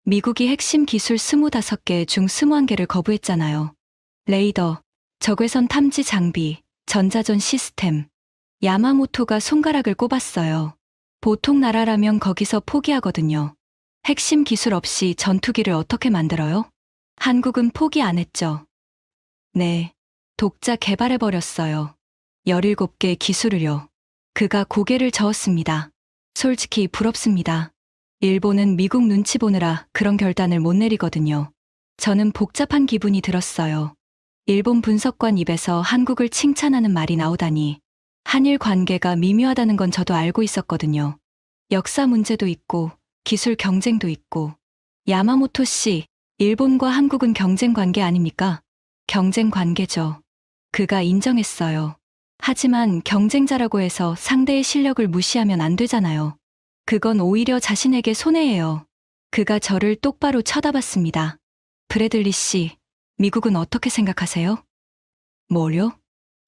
미국이 핵심 기술 25개 중 21개를 거부했잖아요. 레이더, 적외선 탐지 장비, 전자전 시스템. 야마모토가 손가락을 꼽았어요. 보통 나라라면 거기서 포기하거든요. 핵심 기술 없이 전투기를 어떻게 만들어요? 한국은 포기 안 했죠. 네. 독자 개발해버렸어요. 17개 기술을요. 그가 고개를 저었습니다. 솔직히 부럽습니다. 일본은 미국 눈치 보느라 그런 결단을 못 내리거든요. 저는 복잡한 기분이 들었어요. 일본 분석관 입에서 한국을 칭찬하는 말이 나오다니. 한일 관계가 미묘하다는 건 저도 알고 있었거든요. 역사 문제도 있고 기술 경쟁도 있고. 야마모토 씨, 일본과 한국은 경쟁 관계 아닙니까? 경쟁 관계죠. 그가 인정했어요. 하지만 경쟁자라고 해서 상대의 실력을 무시하면 안 되잖아요. 그건 오히려 자신에게 손해예요. 그가 저를 똑바로 쳐다봤습니다. 브래들리 씨, 미국은 어떻게 생각하세요? 뭐요?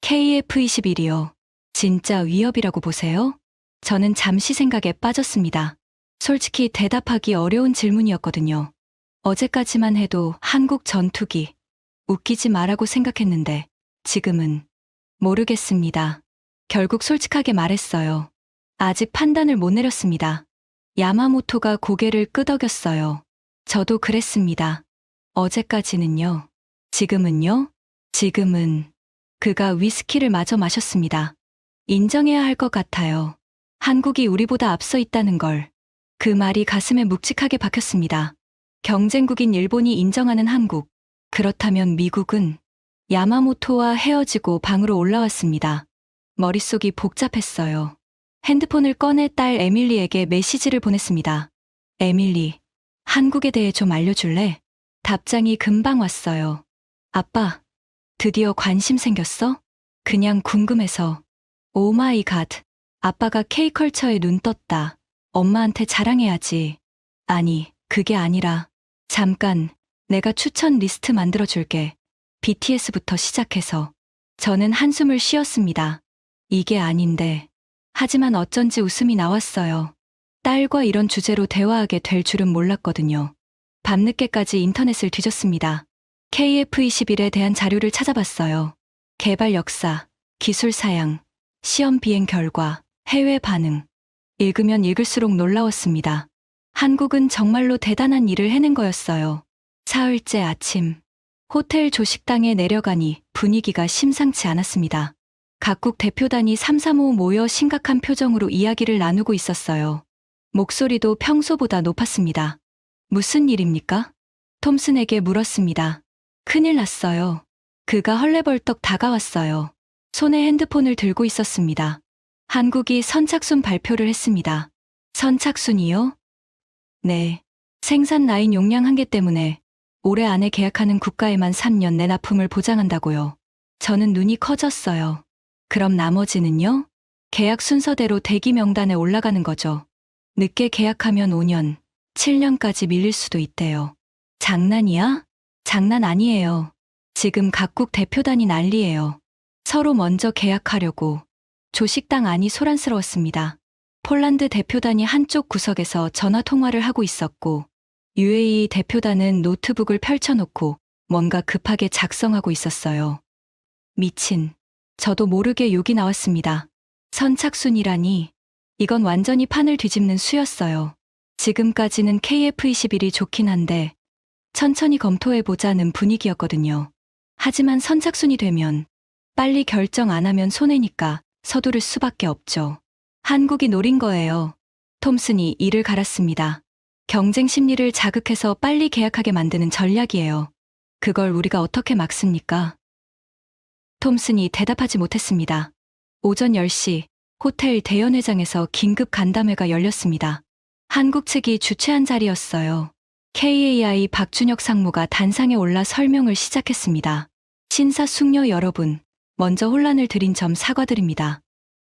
KF-21이요. 진짜 위협이라고 보세요? 저는 잠시 생각에 빠졌습니다. 솔직히 대답하기 어려운 질문이었거든요. 어제까지만 해도 한국 전투기, 웃기지 마라고 생각했는데 지금은 모르겠습니다. 결국 솔직하게 말했어요. 아직 판단을 못 내렸습니다. 야마모토가 고개를 끄덕였어요. 저도 그랬습니다. 어제까지는요. 지금은요? 지금은 그가 위스키를 마저 마셨습니다. 인정해야 할 것 같아요. 한국이 우리보다 앞서 있다는 걸. 그 말이 가슴에 묵직하게 박혔습니다. 경쟁국인 일본이 인정하는 한국. 그렇다면 미국은? 야마모토와 헤어지고 방으로 올라왔습니다. 머릿속이 복잡했어요. 핸드폰을 꺼내 딸 에밀리에게 메시지를 보냈습니다. 에밀리, 한국에 대해 좀 알려줄래? 답장이 금방 왔어요. 아빠, 드디어 관심 생겼어? 그냥 궁금해서. 오 마이 갓, 아빠가 K컬처에 눈 떴다. 엄마한테 자랑해야지. 아니, 그게 아니라. 잠깐, 내가 추천 리스트 만들어줄게. BTS부터 시작해서. 저는 한숨을 쉬었습니다. 이게 아닌데. 하지만 어쩐지 웃음이 나왔어요. 딸과 이런 주제로 대화하게 될 줄은 몰랐거든요. 밤늦게까지 인터넷을 뒤졌습니다. KF-21에 대한 자료를 찾아봤어요. 개발 역사, 기술 사양, 시험 비행 결과, 해외 반응. 읽으면 읽을수록 놀라웠습니다. 한국은 정말로 대단한 일을 해낸 거였어요. 사흘째 아침, 호텔 조식당에 내려가니 분위기가 심상치 않았습니다. 각국 대표단이 삼삼오오 모여 심각한 표정으로 이야기를 나누고 있었어요. 목소리도 평소보다 높았습니다. 무슨 일입니까? 톰슨에게 물었습니다. 큰일 났어요. 그가 헐레벌떡 다가왔어요. 손에 핸드폰을 들고 있었습니다. 한국이 선착순 발표를 했습니다. 선착순이요? 네. 생산 라인 용량 한계 때문에 올해 안에 계약하는 국가에만 3년 내 납품을 보장한다고요. 저는 눈이 커졌어요. 그럼 나머지는요? 계약 순서대로 대기 명단에 올라가는 거죠. 늦게 계약하면 5년, 7년까지 밀릴 수도 있대요. 장난이야? 장난 아니에요. 지금 각국 대표단이 난리예요. 서로 먼저 계약하려고. 조식당 안이 소란스러웠습니다. 폴란드 대표단이 한쪽 구석에서 전화 통화를 하고 있었고, UAE 대표단은 노트북을 펼쳐놓고 뭔가 급하게 작성하고 있었어요. 미친. 저도 모르게 욕이 나왔습니다. 선착순이라니. 이건 완전히 판을 뒤집는 수였어요. 지금까지는 KF-21이 좋긴 한데 천천히 검토해보자는 분위기였거든요. 하지만 선착순이 되면 빨리 결정 안 하면 손해니까 서두를 수밖에 없죠. 한국이 노린 거예요. 톰슨이 이를 갈았습니다. 경쟁 심리를 자극해서 빨리 계약하게 만드는 전략이에요. 그걸 우리가 어떻게 막습니까? 톰슨이 대답하지 못했습니다. 오전 10시 호텔 대연회장에서 긴급 간담회가 열렸습니다. 한국 측이 주최한 자리였어요. KAI 박준혁 상무가 단상에 올라 설명을 시작했습니다. 신사숙녀 여러분, 먼저 혼란을 드린 점 사과드립니다.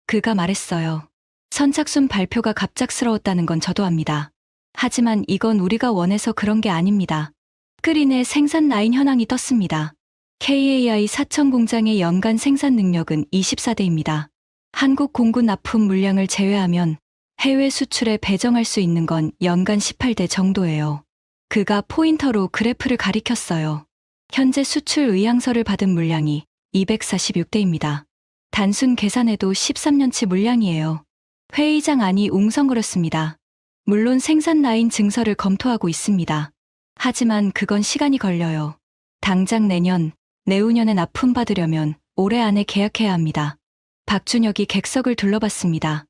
그가 말했어요. 선착순 발표가 갑작스러웠다는 건 저도 압니다. 하지만 이건 우리가 원해서 그런 게 아닙니다. 스크린에 생산 라인 현황이 떴습니다. KAI 사천 공장의 연간 생산 능력은 24대입니다. 한국 공군 납품 물량을 제외하면 해외 수출에 배정할 수 있는 건 연간 18대 정도예요. 그가 포인터로 그래프를 가리켰어요. 현재 수출 의향서를 받은 물량이 246대입니다. 단순 계산해도 13년치 물량이에요. 회의장 안이 웅성거렸습니다. 물론 생산 라인 증설을 검토하고 있습니다. 하지만 그건 시간이 걸려요. 당장 내년, 내후년에 납품받으려면 올해 안에 계약해야 합니다. 박준혁이 객석을 둘러봤습니다.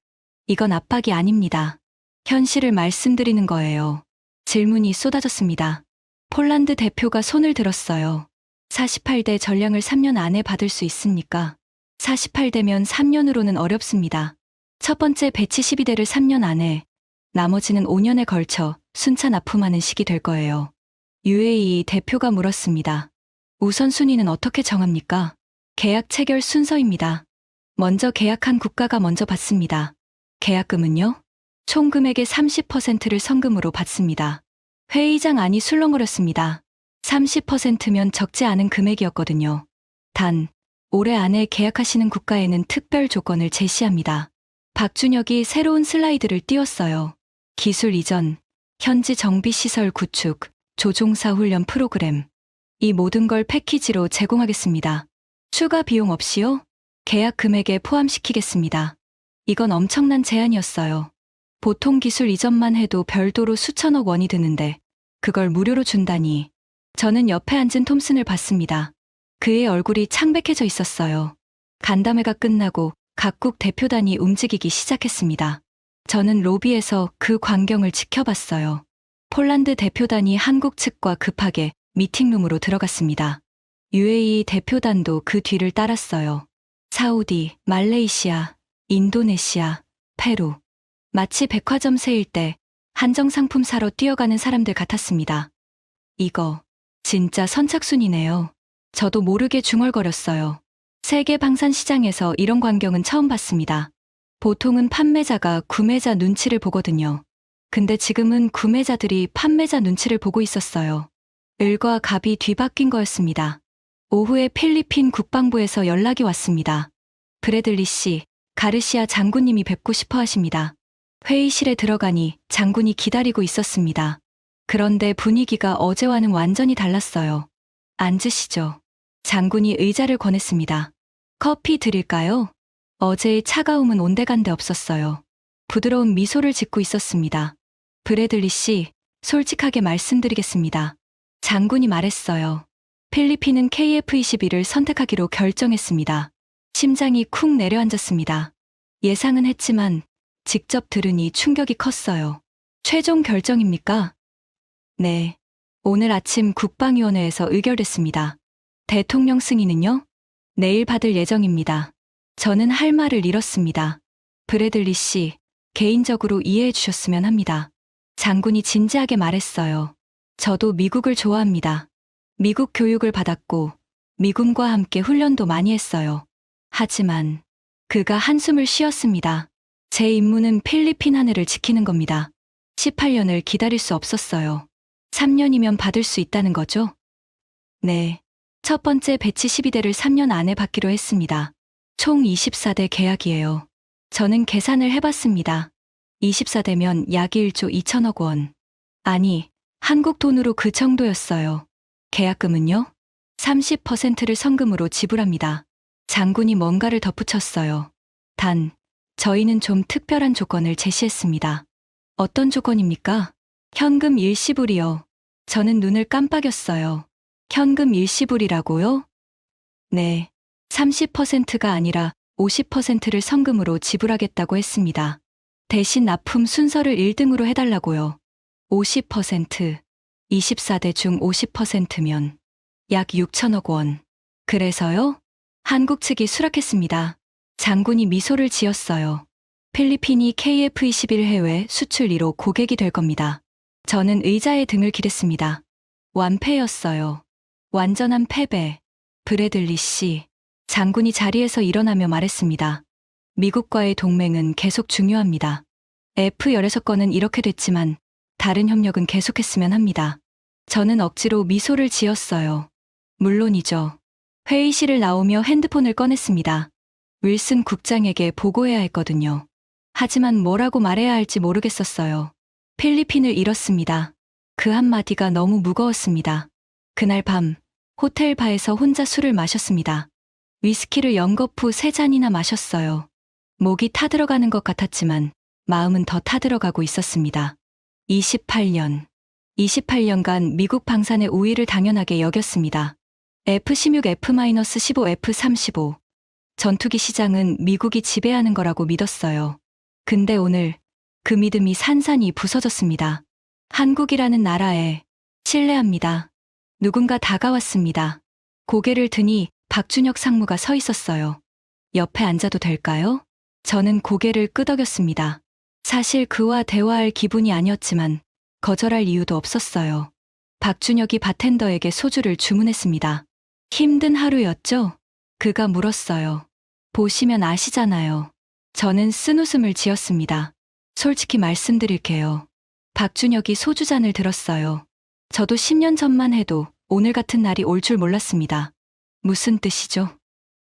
이건 압박이 아닙니다. 현실을 말씀드리는 거예요. 질문이 쏟아졌습니다. 폴란드 대표가 손을 들었어요. 48대 전량을 3년 안에 받을 수 있습니까? 48대면 3년으로는 어렵습니다. 첫 번째 배치 12대를 3년 안에, 나머지는 5년에 걸쳐 순차 납품하는 시기 될 거예요. UAE 대표가 물었습니다. 우선순위는 어떻게 정합니까? 계약 체결 순서입니다. 먼저 계약한 국가가 먼저 받습니다. 계약금은요? 총 금액의 30%를 성금으로 받습니다. 회의장 안이 술렁거렸습니다. 30%면 적지 않은 금액이었거든요. 단, 올해 안에 계약하시는 국가에는 특별 조건을 제시합니다. 박준혁이 새로운 슬라이드를 띄웠어요. 기술 이전, 현지 정비시설 구축, 조종사 훈련 프로그램. 이 모든 걸 패키지로 제공하겠습니다. 추가 비용 없이요? 계약 금액에 포함시키겠습니다. 이건 엄청난 제안이었어요. 보통 기술 이전만 해도 별도로 수천억 원이 드는데 그걸 무료로 준다니. 저는 옆에 앉은 톰슨을 봤습니다. 그의 얼굴이 창백해져 있었어요. 간담회가 끝나고 각국 대표단이 움직이기 시작했습니다. 저는 로비에서 그 광경을 지켜봤어요. 폴란드 대표단이 한국 측과 급하게 미팅룸으로 들어갔습니다. UAE 대표단도 그 뒤를 따랐어요. 사우디, 말레이시아, 인도네시아, 페루. 마치 백화점 세일 때 한정 상품 사러 뛰어가는 사람들 같았습니다. 이거 진짜 선착순이네요. 저도 모르게 중얼거렸어요. 세계 방산 시장에서 이런 광경은 처음 봤습니다. 보통은 판매자가 구매자 눈치를 보거든요. 근데 지금은 구매자들이 판매자 눈치를 보고 있었어요. 을과 갑이 뒤바뀐 거였습니다. 오후에 필리핀 국방부에서 연락이 왔습니다. 브래들리 씨, 가르시아 장군님이 뵙고 싶어 하십니다. 회의실에 들어가니 장군이 기다리고 있었습니다. 그런데 분위기가 어제와는 완전히 달랐어요. 앉으시죠. 장군이 의자를 권했습니다. 커피 드릴까요? 어제의 차가움은 온데간데 없었어요. 부드러운 미소를 짓고 있었습니다. 브래들리 씨, 솔직하게 말씀드리겠습니다. 장군이 말했어요. 필리핀은 KF-21을 선택하기로 결정했습니다. 심장이 쿵 내려앉았습니다. 예상은 했지만 직접 들으니 충격이 컸어요. 최종 결정입니까? 네. 오늘 아침 국방위원회에서 의결됐습니다. 대통령 승인은요? 내일 받을 예정입니다. 저는 할 말을 잃었습니다. 브래들리 씨, 개인적으로 이해해 주셨으면 합니다. 장군이 진지하게 말했어요. 저도 미국을 좋아합니다. 미국 교육을 받았고 미군과 함께 훈련도 많이 했어요. 하지만 그가 한숨을 쉬었습니다. 제 임무는 필리핀 하늘을 지키는 겁니다. 18년을 기다릴 수 없었어요. 3년이면 받을 수 있다는 거죠? 네. 첫 번째 배치 12대를 3년 안에 받기로 했습니다. 총 24대 계약이에요. 저는 계산을 해봤습니다. 24대면 약 1조 2천억 원. 아니, 한국 돈으로 그 정도였어요. 계약금은요? 30%를 성금으로 지불합니다. 장군이 뭔가를 덧붙였어요. 단, 저희는 좀 특별한 조건을 제시했습니다. 어떤 조건입니까? 현금 일시불이요. 저는 눈을 깜빡였어요. 현금 일시불이라고요? 네. 30%가 아니라 50%를 성금으로 지불하겠다고 했습니다. 대신 납품 순서를 1등으로 해달라고요. 50%, 24대 중 50%면 약 6천억 원. 그래서요? 한국 측이 수락했습니다. 장군이 미소를 지었어요. 필리핀이 KF-21 해외 수출 1호 고객이 될 겁니다. 저는 의자에 등을 기댔습니다. 완패였어요. 완전한 패배. 브래들리 씨. 장군이 자리에서 일어나며 말했습니다. 미국과의 동맹은 계속 중요합니다. F-16건은 이렇게 됐지만 다른 협력은 계속했으면 합니다. 저는 억지로 미소를 지었어요. 물론이죠. 회의실을 나오며 핸드폰을 꺼냈습니다. 윌슨 국장에게 보고해야 했거든요. 하지만 뭐라고 말해야 할지 모르겠었어요. 필리핀을 잃었습니다. 그 한마디가 너무 무거웠습니다. 그날 밤 호텔 바에서 혼자 술을 마셨습니다. 위스키를 연거푸 3잔이나 마셨어요. 목이 타들어가는 것 같았지만 마음은 더 타들어가고 있었습니다. 28년간 미국 방산의 우위를 당연하게 여겼습니다. F-16, F-15, F-35. 전투기 시장은 미국이 지배하는 거라고 믿었어요. 근데 오늘 그 믿음이 산산이 부서졌습니다. 한국이라는 나라에 신뢰합니다. 누군가 다가왔습니다. 고개를 드니 박준혁 상무가 서 있었어요. 옆에 앉아도 될까요? 저는 고개를 끄덕였습니다. 사실 그와 대화할 기분이 아니었지만 거절할 이유도 없었어요. 박준혁이 바텐더에게 소주를 주문했습니다. 힘든 하루였죠? 그가 물었어요. 보시면 아시잖아요. 저는 쓴웃음을 지었습니다. 솔직히 말씀드릴게요. 박준혁이 소주잔을 들었어요. 저도 10년 전만 해도 오늘 같은 날이 올 줄 몰랐습니다. 무슨 뜻이죠?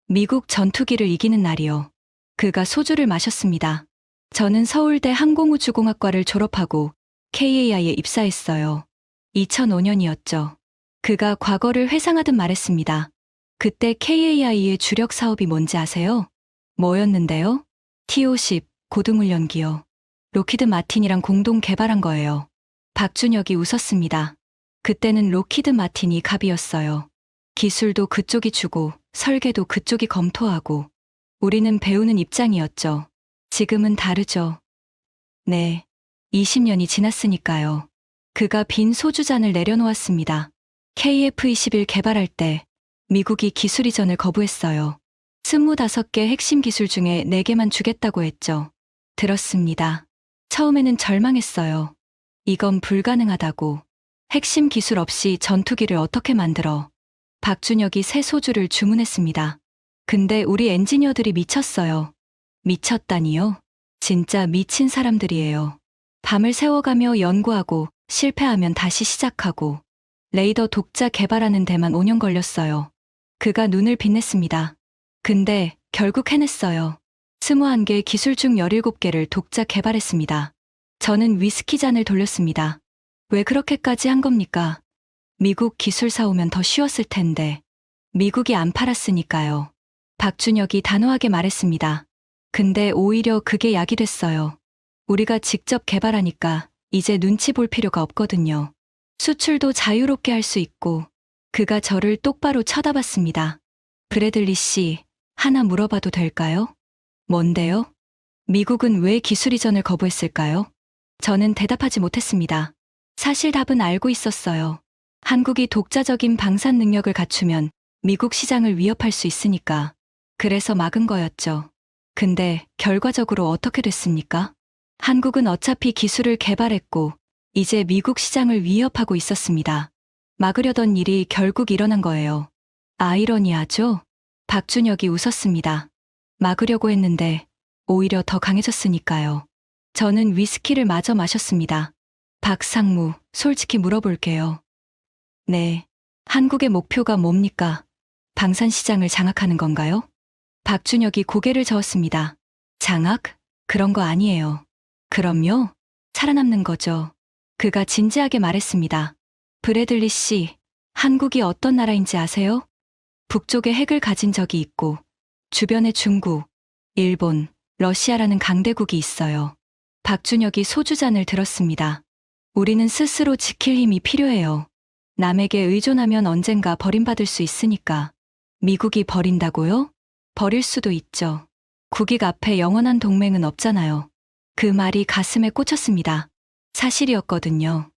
미국 전투기를 이기는 날이요. 그가 소주를 마셨습니다. 저는 서울대 항공우주공학과를 졸업하고 KAI에 입사했어요. 2005년이었죠. 그가 과거를 회상하듯 말했습니다. 그때 KAI의 주력 사업이 뭔지 아세요? 뭐였는데요? T-50 고등훈련기요. 로키드 마틴이랑 공동 개발한 거예요. 박준혁이 웃었습니다. 그때는 로키드 마틴이 갑이었어요. 기술도 그쪽이 주고 설계도 그쪽이 검토하고 우리는 배우는 입장이었죠. 지금은 다르죠. 네. 20년이 지났으니까요. 그가 빈 소주잔을 내려놓았습니다. KF-21 개발할 때 미국이 기술 이전을 거부했어요. 25개 핵심 기술 중에 4개만 주겠다고 했죠. 들었습니다. 처음에는 절망했어요. 이건 불가능하다고. 핵심 기술 없이 전투기를 어떻게 만들어? 박준혁이 새 소주를 주문했습니다. 근데 우리 엔지니어들이 미쳤어요. 미쳤다니요? 진짜 미친 사람들이에요. 밤을 새워가며 연구하고 실패하면 다시 시작하고 레이더 독자 개발하는 데만 5년 걸렸어요. 그가 눈을 빛냈습니다. 근데 결국 해냈어요. 21개 기술 중 17개를 독자 개발했습니다. 저는 위스키 잔을 돌렸습니다. 왜 그렇게까지 한 겁니까? 미국 기술 사오면 더 쉬웠을 텐데. 미국이 안 팔았으니까요. 박준혁이 단호하게 말했습니다. 근데 오히려 그게 약이 됐어요. 우리가 직접 개발하니까 이제 눈치 볼 필요가 없거든요. 수출도 자유롭게 할 수 있고. 그가 저를 똑바로 쳐다봤습니다. 브래들리 씨, 하나 물어봐도 될까요? 뭔데요? 미국은 왜 기술 이전을 거부했을까요? 저는 대답하지 못했습니다. 사실 답은 알고 있었어요. 한국이 독자적인 방산 능력을 갖추면 미국 시장을 위협할 수 있으니까. 그래서 막은 거였죠. 근데 결과적으로 어떻게 됐습니까? 한국은 어차피 기술을 개발했고 이제 미국 시장을 위협하고 있었습니다. 막으려던 일이 결국 일어난 거예요. 아이러니하죠? 박준혁이 웃었습니다. 막으려고 했는데 오히려 더 강해졌으니까요. 저는 위스키를 마저 마셨습니다. 박상무, 솔직히 물어볼게요. 네. 한국의 목표가 뭡니까? 방산 시장을 장악하는 건가요? 박준혁이 고개를 저었습니다. 장악? 그런 거 아니에요. 그럼요? 살아남는 거죠. 그가 진지하게 말했습니다. 브래들리 씨, 한국이 어떤 나라인지 아세요? 북쪽에 핵을 가진 적이 있고 주변에 중국, 일본, 러시아라는 강대국이 있어요. 박준혁이 소주잔을 들었습니다. 우리는 스스로 지킬 힘이 필요해요. 남에게 의존하면 언젠가 버림받을 수 있으니까. 미국이 버린다고요? 버릴 수도 있죠. 국익 앞에 영원한 동맹은 없잖아요. 그 말이 가슴에 꽂혔습니다. 사실이었거든요.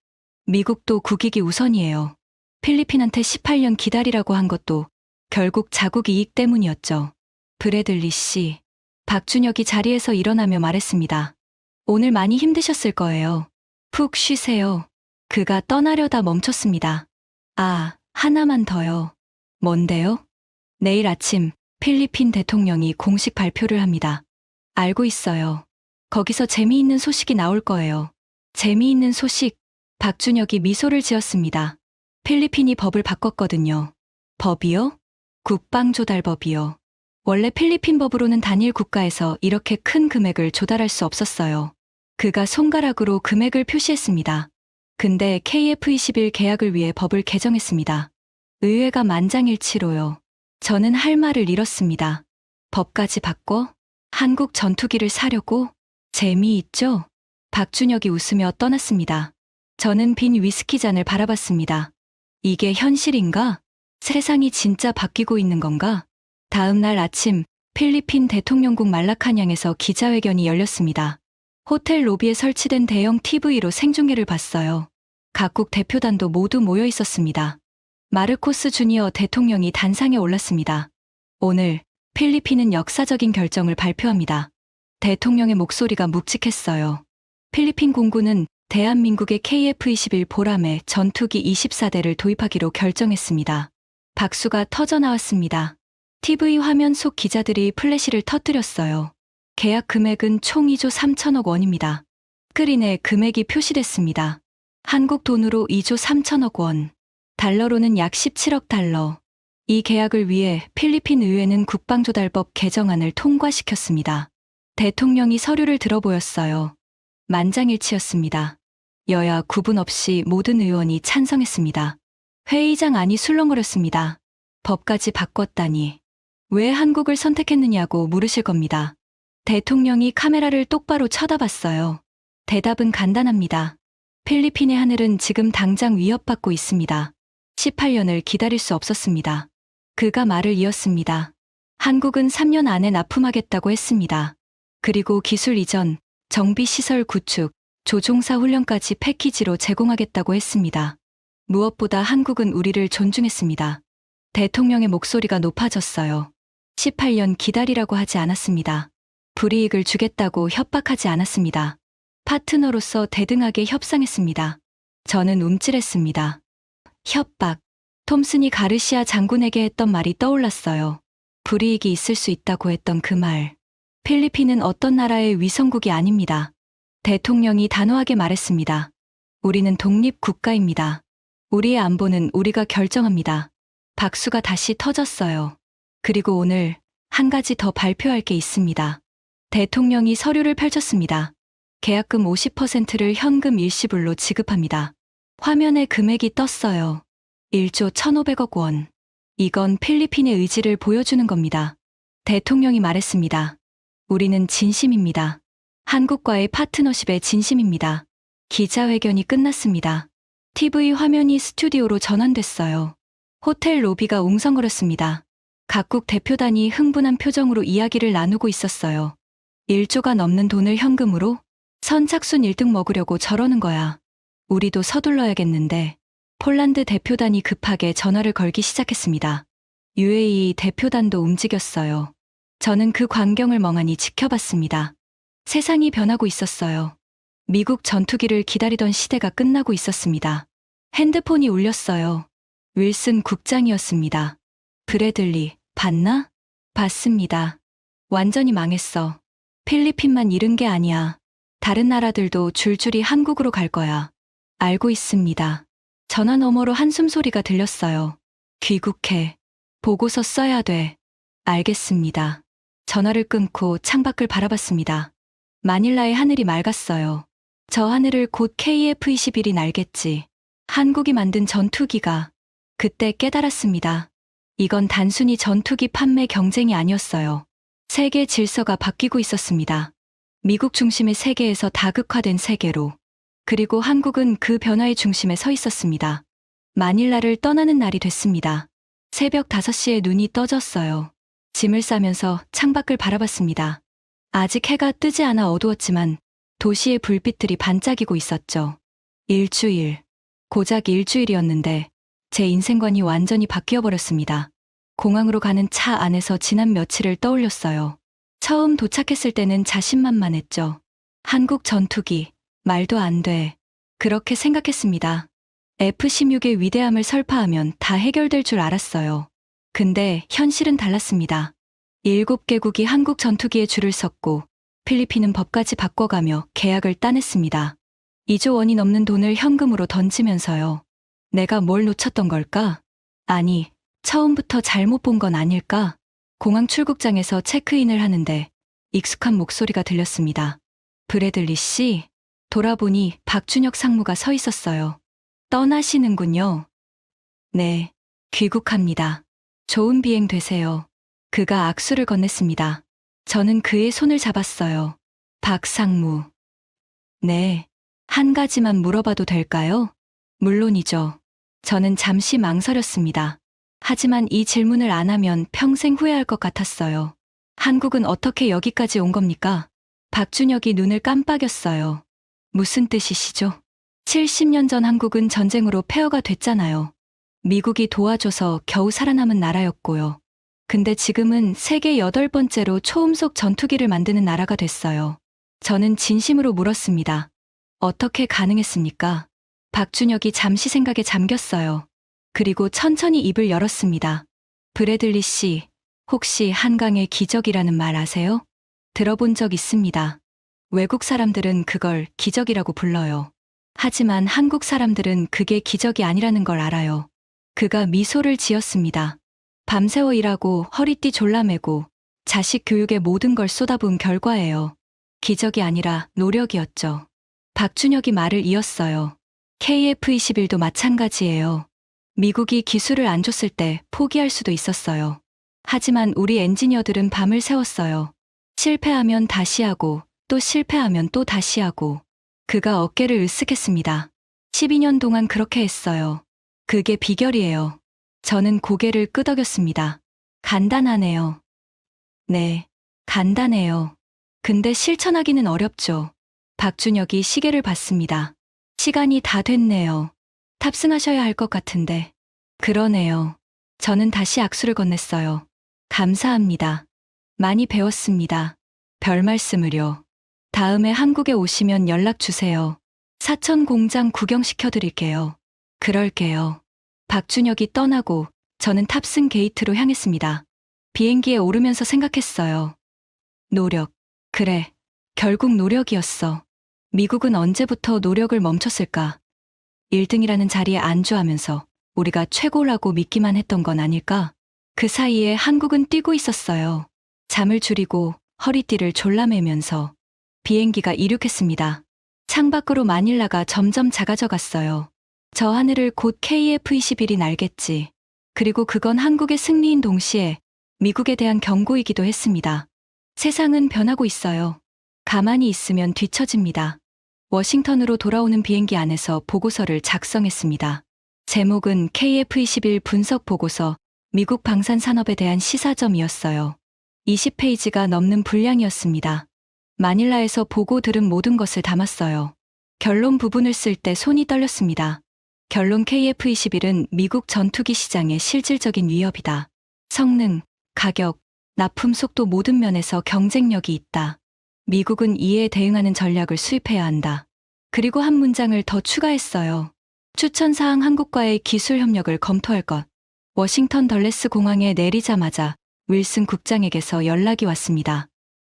미국도 국익이 우선이에요. 필리핀한테 18년 기다리라고 한 것도 결국 자국 이익 때문이었죠. 브래들리 씨, 박준혁이 자리에서 일어나며 말했습니다. 오늘 많이 힘드셨을 거예요. 푹 쉬세요. 그가 떠나려다 멈췄습니다. 아, 하나만 더요. 뭔데요? 내일 아침 필리핀 대통령이 공식 발표를 합니다. 알고 있어요. 거기서 재미있는 소식이 나올 거예요. 재미있는 소식. 박준혁이 미소를 지었습니다. 필리핀이 법을 바꿨거든요. 법이요? 국방조달법이요. 원래 필리핀 법으로는 단일 국가에서 이렇게 큰 금액을 조달할 수 없었어요. 그가 손가락으로 금액을 표시했습니다. 근데 KF-21 계약을 위해 법을 개정했습니다. 의회가 만장일치로요. 저는 할 말을 잃었습니다. 법까지 바꿔? 한국 전투기를 사려고? 재미있죠? 박준혁이 웃으며 떠났습니다. 저는 빈 위스키 잔을 바라봤습니다. 이게 현실인가? 세상이 진짜 바뀌고 있는 건가? 다음 날 아침 필리핀 대통령국 말라카냥에서 기자회견이 열렸습니다. 호텔 로비에 설치된 대형 TV로 생중계를 봤어요. 각국 대표단도 모두 모여 있었습니다. 마르코스 주니어 대통령이 단상에 올랐습니다. 오늘 필리핀은 역사적인 결정을 발표합니다. 대통령의 목소리가 묵직했어요. 필리핀 공군은 대한민국의 KF-21 보람의 전투기 24대를 도입하기로 결정했습니다. 박수가 터져나왔습니다. TV 화면 속 기자들이 플래시를 터뜨렸어요. 계약 금액은 총 2조 3천억 원입니다. 스크린에 금액이 표시됐습니다. 한국 돈으로 2조 3천억 원, 달러로는 약 17억 달러. 이 계약을 위해 필리핀 의회는 국방조달법 개정안을 통과시켰습니다. 대통령이 서류를 들어보였어요. 만장일치였습니다. 여야 구분 없이 모든 의원이 찬성했습니다. 회의장 안이 술렁거렸습니다. 법까지 바꿨다니. 왜 한국을 선택했느냐고 물으실 겁니다. 대통령이 카메라를 똑바로 쳐다봤어요. 대답은 간단합니다. 필리핀의 하늘은 지금 당장 위협받고 있습니다. 18년을 기다릴 수 없었습니다. 그가 말을 이었습니다. 한국은 3년 안에 납품하겠다고 했습니다. 그리고 기술 이전, 정비시설 구축, 조종사 훈련까지 패키지로 제공하겠다고 했습니다. 무엇보다 한국은 우리를 존중했습니다. 대통령의 목소리가 높아졌어요. 18년 기다리라고 하지 않았습니다. 불이익을 주겠다고 협박하지 않았습니다. 파트너로서 대등하게 협상했습니다. 저는 움찔했습니다. 협박. 톰슨이 가르시아 장군에게 했던 말이 떠올랐어요. 불이익이 있을 수 있다고 했던 그 말. 필리핀은 어떤 나라의 위성국이 아닙니다. 대통령이 단호하게 말했습니다. 우리는 독립국가입니다. 우리의 안보는 우리가 결정합니다. 박수가 다시 터졌어요. 그리고 오늘 한 가지 더 발표할 게 있습니다. 대통령이 서류를 펼쳤습니다. 계약금 50%를 현금 일시불로 지급합니다. 화면에 금액이 떴어요. 1조 1,500억 원. 이건 필리핀의 의지를 보여주는 겁니다. 대통령이 말했습니다. 우리는 진심입니다. 한국과의 파트너십에 진심입니다. 기자회견이 끝났습니다. TV 화면이 스튜디오로 전환됐어요. 호텔 로비가 웅성거렸습니다. 각국 대표단이 흥분한 표정으로 이야기를 나누고 있었어요. 1조가 넘는 돈을 현금으로? 선착순 1등 먹으려고 저러는 거야. 우리도 서둘러야겠는데. 폴란드 대표단이 급하게 전화를 걸기 시작했습니다. UAE 대표단도 움직였어요. 저는 그 광경을 멍하니 지켜봤습니다. 세상이 변하고 있었어요. 미국 전투기를 기다리던 시대가 끝나고 있었습니다. 핸드폰이 울렸어요. 윌슨 국장이었습니다. 브래들리, 봤나? 봤습니다. 완전히 망했어. 필리핀만 잃은 게 아니야. 다른 나라들도 줄줄이 한국으로 갈 거야. 알고 있습니다. 전화 너머로 한숨 소리가 들렸어요. 귀국해. 보고서 써야 돼. 알겠습니다. 전화를 끊고 창밖을 바라봤습니다. 마닐라의 하늘이 맑았어요. 저 하늘을 곧 KF-21이 날겠지. 한국이 만든 전투기가. 그때 깨달았습니다. 이건 단순히 전투기 판매 경쟁이 아니었어요. 세계 질서가 바뀌고 있었습니다. 미국 중심의 세계에서 다극화된 세계로. 그리고 한국은 그 변화의 중심에 서 있었습니다. 마닐라를 떠나는 날이 됐습니다. 새벽 5시에 눈이 떠졌어요. 짐을 싸면서 창밖을 바라봤습니다. 아직 해가 뜨지 않아 어두웠지만 도시의 불빛들이 반짝이고 있었죠. 일주일. 고작 일주일이었는데 제 인생관이 완전히 바뀌어버렸습니다. 공항으로 가는 차 안에서 지난 며칠을 떠올렸어요. 처음 도착했을 때는 자신만만했죠. 한국 전투기. 말도 안 돼. 그렇게 생각했습니다. F-16의 위대함을 설파하면 다 해결될 줄 알았어요. 근데 현실은 달랐습니다. 7개국이 한국 전투기에 줄을 섰고 필리핀은 법까지 바꿔가며 계약을 따냈습니다. 2조 원이 넘는 돈을 현금으로 던지면서요. 내가 뭘 놓쳤던 걸까? 아니, 처음부터 잘못 본 건 아닐까? 공항 출국장에서 체크인을 하는데 익숙한 목소리가 들렸습니다. 브래들리 씨? 돌아보니 박준혁 상무가 서 있었어요. 떠나시는군요. 네, 귀국합니다. 좋은 비행 되세요. 그가 악수를 건넸습니다. 저는 그의 손을 잡았어요. 박 상무. 네, 한 가지만 물어봐도 될까요? 물론이죠. 저는 잠시 망설였습니다. 하지만 이 질문을 안 하면 평생 후회할 것 같았어요. 한국은 어떻게 여기까지 온 겁니까? 박준혁이 눈을 깜빡였어요. 무슨 뜻이시죠? 70년 전 한국은 전쟁으로 폐허가 됐잖아요. 미국이 도와줘서 겨우 살아남은 나라였고요. 근데 지금은 세계 8번째로 초음속 전투기를 만드는 나라가 됐어요. 저는 진심으로 물었습니다. 어떻게 가능했습니까? 박준혁이 잠시 생각에 잠겼어요. 그리고 천천히 입을 열었습니다. 브래들리 씨, 혹시 한강의 기적이라는 말 아세요? 들어본 적 있습니다. 외국 사람들은 그걸 기적이라고 불러요. 하지만 한국 사람들은 그게 기적이 아니라는 걸 알아요. 그가 미소를 지었습니다. 밤새워 일하고 허리띠 졸라매고 자식 교육에 모든 걸 쏟아부은 결과예요. 기적이 아니라 노력이었죠. 박준혁이 말을 이었어요. KF-21도 마찬가지예요. 미국이 기술을 안 줬을 때 포기할 수도 있었어요. 하지만 우리 엔지니어들은 밤을 새웠어요. 실패하면 다시 하고 또 실패하면 또 다시 하고. 그가 어깨를 으쓱했습니다. 12년 동안 그렇게 했어요. 그게 비결이에요. 저는 고개를 끄덕였습니다. 간단하네요. 네, 간단해요. 근데 실천하기는 어렵죠. 박준혁이 시계를 봤습니다. 시간이 다 됐네요. 탑승하셔야 할 것 같은데. 그러네요. 저는 다시 악수를 건넸어요. 감사합니다. 많이 배웠습니다. 별 말씀을요. 다음에 한국에 오시면 연락 주세요. 사천 공장 구경시켜 드릴게요. 그럴게요. 박준혁이 떠나고 저는 탑승 게이트로 향했습니다. 비행기에 오르면서 생각했어요. 노력. 그래. 결국 노력이었어. 미국은 언제부터 노력을 멈췄을까? 1등이라는 자리에 안주하면서 우리가 최고라고 믿기만 했던 건 아닐까? 그 사이에 한국은 뛰고 있었어요. 잠을 줄이고 허리띠를 졸라매면서 비행기가 이륙했습니다. 창밖으로 마닐라가 점점 작아져 갔어요. 저 하늘을 곧 KF-21이 날겠지. 그리고 그건 한국의 승리인 동시에 미국에 대한 경고이기도 했습니다. 세상은 변하고 있어요. 가만히 있으면 뒤처집니다. 워싱턴으로 돌아오는 비행기 안에서 보고서를 작성했습니다. 제목은 KF-21 분석 보고서 미국 방산 산업에 대한 시사점이었어요. 20페이지가 넘는 분량이었습니다. 마닐라에서 보고 들은 모든 것을 담았어요. 결론 부분을 쓸 때 손이 떨렸습니다. 결론 KF-21은 미국 전투기 시장의 실질적인 위협이다. 성능, 가격, 납품 속도 모든 면에서 경쟁력이 있다. 미국은 이에 대응하는 전략을 수립해야 한다. 그리고 한 문장을 더 추가했어요. 추천사항 한국과의 기술 협력을 검토할 것. 워싱턴 덜레스 공항에 내리자마자 윌슨 국장에게서 연락이 왔습니다.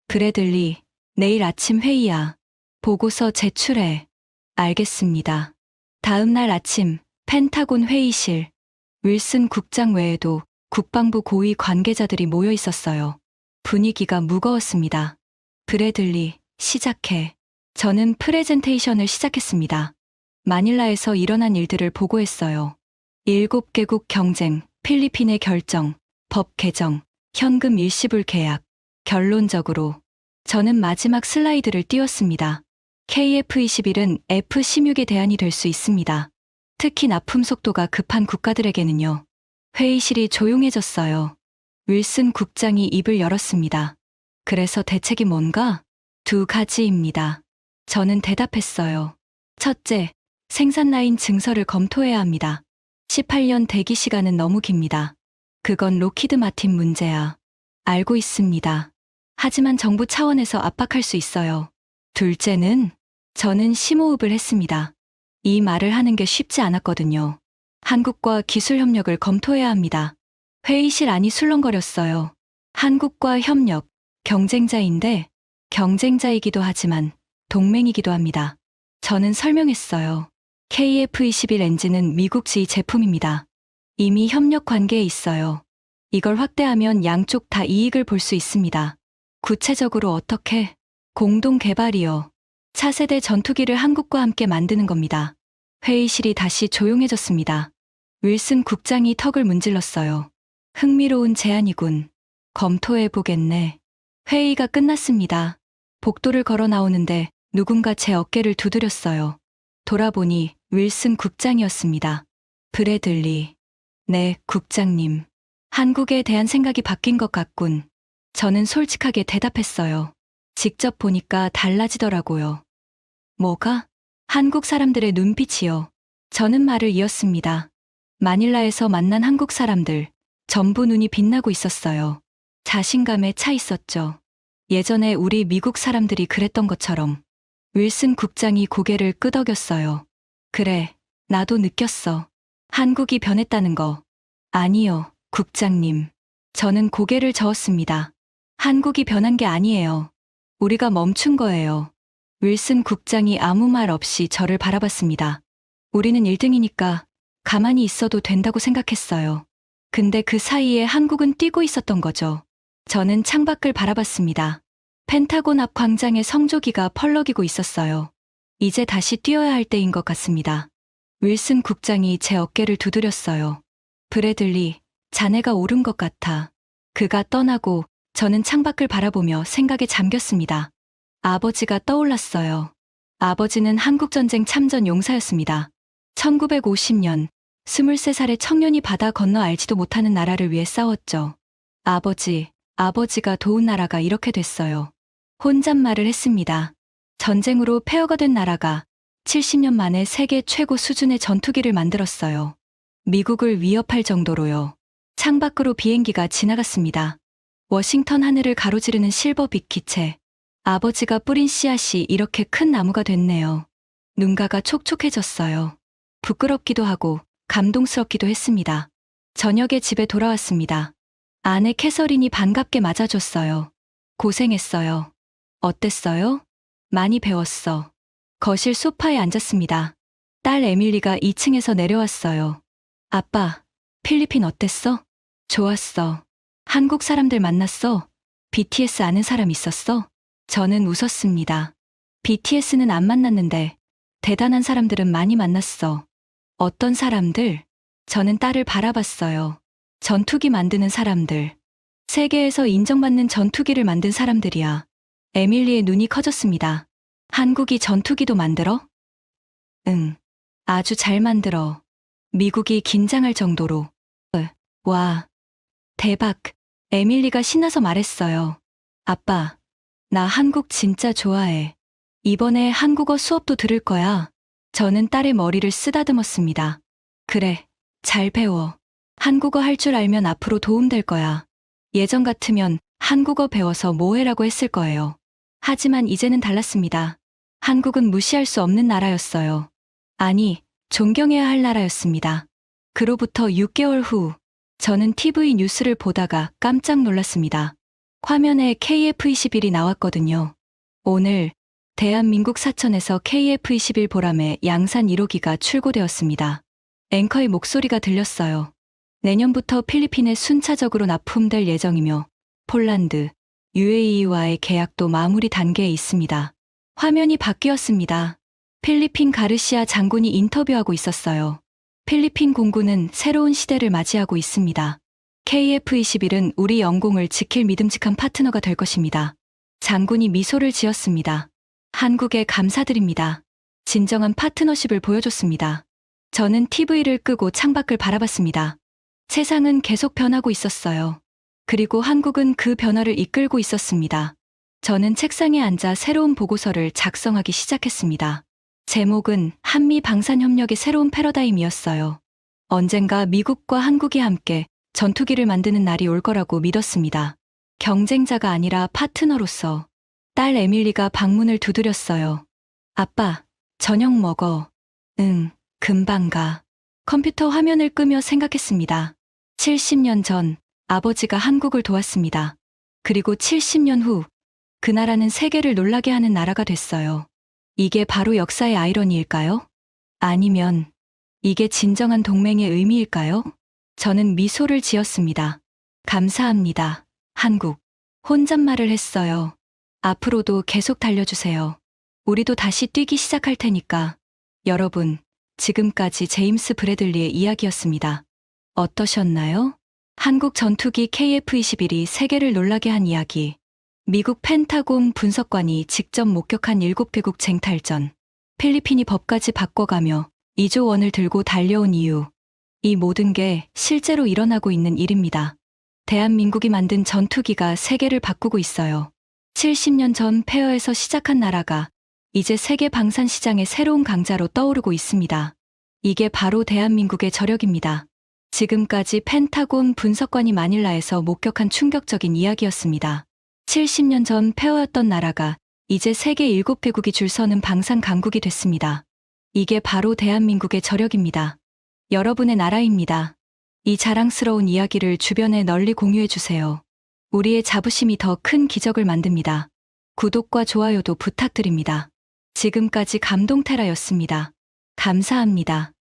브래들리, 내일 아침 회의야. 보고서 제출해. 알겠습니다. 다음 날 아침 펜타곤 회의실. 윌슨 국장 외에도 국방부 고위 관계자들이 모여 있었어요. 분위기가 무거웠습니다. 브래들리, 시작해. 저는 프레젠테이션을 시작했습니다. 마닐라에서 일어난 일들을 보고했어요. 7개국 경쟁, 필리핀의 결정, 법 개정, 현금 일시불 계약. 결론적으로 저는 마지막 슬라이드를 띄웠습니다. KF-21은 F-16의 대안이 될 수 있습니다. 특히 납품 속도가 급한 국가들에게는요. 회의실이 조용해졌어요. 윌슨 국장이 입을 열었습니다. 그래서 대책이 뭔가? 2가지입니다. 저는 대답했어요. 첫째, 생산 라인 증설을 검토해야 합니다. 18년 대기 시간은 너무 깁니다. 그건 로키드 마틴 문제야. 알고 있습니다. 하지만 정부 차원에서 압박할 수 있어요. 둘째는 저는 심호흡을 했습니다. 이 말을 하는 게 쉽지 않았거든요. 한국과 기술 협력을 검토해야 합니다. 회의실 안이 술렁거렸어요. 한국과 협력, 경쟁자인데 경쟁자이기도 하지만 동맹이기도 합니다. 저는 설명했어요. KF-21 엔진은 미국지 제품입니다. 이미 협력 관계에 있어요. 이걸 확대하면 양쪽 다 이익을 볼 수 있습니다. 구체적으로 어떻게? 공동 개발이요. 차세대 전투기를 한국과 함께 만드는 겁니다. 회의실이 다시 조용해졌습니다. 윌슨 국장이 턱을 문질렀어요. 흥미로운 제안이군. 검토해보겠네. 회의가 끝났습니다. 복도를 걸어 나오는데 누군가 제 어깨를 두드렸어요. 돌아보니 윌슨 국장이었습니다. 브래들리. 네, 국장님. 한국에 대한 생각이 바뀐 것 같군. 저는 솔직하게 대답했어요. 직접 보니까 달라지더라고요. 뭐가? 한국 사람들의 눈빛이요. 저는 말을 이었습니다. 마닐라에서 만난 한국 사람들, 전부 눈이 빛나고 있었어요. 자신감에 차 있었죠. 예전에 우리 미국 사람들이 그랬던 것처럼. 윌슨 국장이 고개를 끄덕였어요. 그래, 나도 느꼈어. 한국이 변했다는 거. 아니요, 국장님. 저는 고개를 저었습니다. 한국이 변한 게 아니에요. 우리가 멈춘 거예요. 윌슨 국장이 아무 말 없이 저를 바라봤습니다. 우리는 1등이니까 가만히 있어도 된다고 생각했어요. 근데 그 사이에 한국은 뛰고 있었던 거죠. 저는 창밖을 바라봤습니다. 펜타곤 앞 광장에 성조기가 펄럭이고 있었어요. 이제 다시 뛰어야 할 때인 것 같습니다. 윌슨 국장이 제 어깨를 두드렸어요. 브래들리, 자네가 옳은 것 같아. 그가 떠나고 저는 창밖을 바라보며 생각에 잠겼습니다. 아버지가 떠올랐어요. 아버지는 한국전쟁 참전 용사였습니다. 1950년 23살의 청년이 바다 건너 알지도 못하는 나라를 위해 싸웠죠. 아버지가 도운 나라가 이렇게 됐어요. 혼잣말을 했습니다. 전쟁으로 폐허가 된 나라가 70년 만에 세계 최고 수준의 전투기를 만들었어요. 미국을 위협할 정도로요. 창밖으로 비행기가 지나갔습니다. 워싱턴 하늘을 가로지르는 실버빛 기체. 아버지가 뿌린 씨앗이 이렇게 큰 나무가 됐네요. 눈가가 촉촉해졌어요. 부끄럽기도 하고 감동스럽기도 했습니다. 저녁에 집에 돌아왔습니다. 아내 캐서린이 반갑게 맞아줬어요. 고생했어요. 어땠어요? 많이 배웠어. 거실 소파에 앉았습니다. 딸 에밀리가 2층에서 내려왔어요. 아빠, 필리핀 어땠어? 좋았어. 한국 사람들 만났어? BTS 아는 사람 있었어? 저는 웃었습니다. BTS는 안 만났는데 대단한 사람들은 많이 만났어. 어떤 사람들? 저는 딸을 바라봤어요. 전투기 만드는 사람들. 세계에서 인정받는 전투기를 만든 사람들이야. 에밀리의 눈이 커졌습니다. 한국이 전투기도 만들어? 응. 아주 잘 만들어. 미국이 긴장할 정도로. 와. 대박. 에밀리가 신나서 말했어요. 아빠, 나 한국 진짜 좋아해. 이번에 한국어 수업도 들을 거야. 저는 딸의 머리를 쓰다듬었습니다. 그래, 잘 배워. 한국어 할 줄 알면 앞으로 도움될 거야. 예전 같으면 한국어 배워서 뭐해라고 했을 거예요. 하지만 이제는 달랐습니다. 한국은 무시할 수 없는 나라였어요. 아니, 존경해야 할 나라였습니다. 그로부터 6개월 후, 저는 TV 뉴스를 보다가 깜짝 놀랐습니다. 화면에 KF-21이 나왔거든요. 오늘 대한민국 사천에서 KF-21 보람의 양산 1호기가 출고되었습니다. 앵커의 목소리가 들렸어요. 내년부터 필리핀에 순차적으로 납품될 예정이며 폴란드, UAE와의 계약도 마무리 단계에 있습니다. 화면이 바뀌었습니다. 필리핀 가르시아 장군이 인터뷰하고 있었어요. 필리핀 공군은 새로운 시대를 맞이하고 있습니다. KF-21은 우리 영공을 지킬 믿음직한 파트너가 될 것입니다. 장군이 미소를 지었습니다. 한국에 감사드립니다. 진정한 파트너십을 보여줬습니다. 저는 TV를 끄고 창밖을 바라봤습니다. 세상은 계속 변하고 있었어요. 그리고 한국은 그 변화를 이끌고 있었습니다. 저는 책상에 앉아 새로운 보고서를 작성하기 시작했습니다. 제목은 한미 방산협력의 새로운 패러다임이었어요. 언젠가 미국과 한국이 함께 전투기를 만드는 날이 올 거라고 믿었습니다. 경쟁자가 아니라 파트너로서. 딸 에밀리가 방문을 두드렸어요. 아빠, 저녁 먹어. 응, 금방 가. 컴퓨터 화면을 끄며 생각했습니다. 70년 전 아버지가 한국을 도왔습니다. 그리고 70년 후 그 나라는 세계를 놀라게 하는 나라가 됐어요. 이게 바로 역사의 아이러니일까요? 아니면 이게 진정한 동맹의 의미일까요? 저는 미소를 지었습니다. 감사합니다. 한국. 혼잣말을 했어요. 앞으로도 계속 달려주세요. 우리도 다시 뛰기 시작할 테니까. 여러분, 지금까지 제임스 브래들리의 이야기였습니다. 어떠셨나요? 한국 전투기 KF-21이 세계를 놀라게 한 이야기. 미국 펜타곤 분석관이 직접 목격한 7개국 쟁탈전. 필리핀이 법까지 바꿔가며 2조 원을 들고 달려온 이유. 이 모든 게 실제로 일어나고 있는 일입니다. 대한민국이 만든 전투기가 세계를 바꾸고 있어요. 70년 전 폐허에서 시작한 나라가 이제 세계 방산 시장의 새로운 강자로 떠오르고 있습니다. 이게 바로 대한민국의 저력입니다. 지금까지 펜타곤 분석관이 마닐라에서 목격한 충격적인 이야기였습니다. 70년 전 폐허였던 나라가 이제 세계 7개국이 줄 서는 방산 강국이 됐습니다. 이게 바로 대한민국의 저력입니다. 여러분의 나라입니다. 이 자랑스러운 이야기를 주변에 널리 공유해주세요. 우리의 자부심이 더 큰 기적을 만듭니다. 구독과 좋아요도 부탁드립니다. 지금까지 감동테라였습니다. 감사합니다.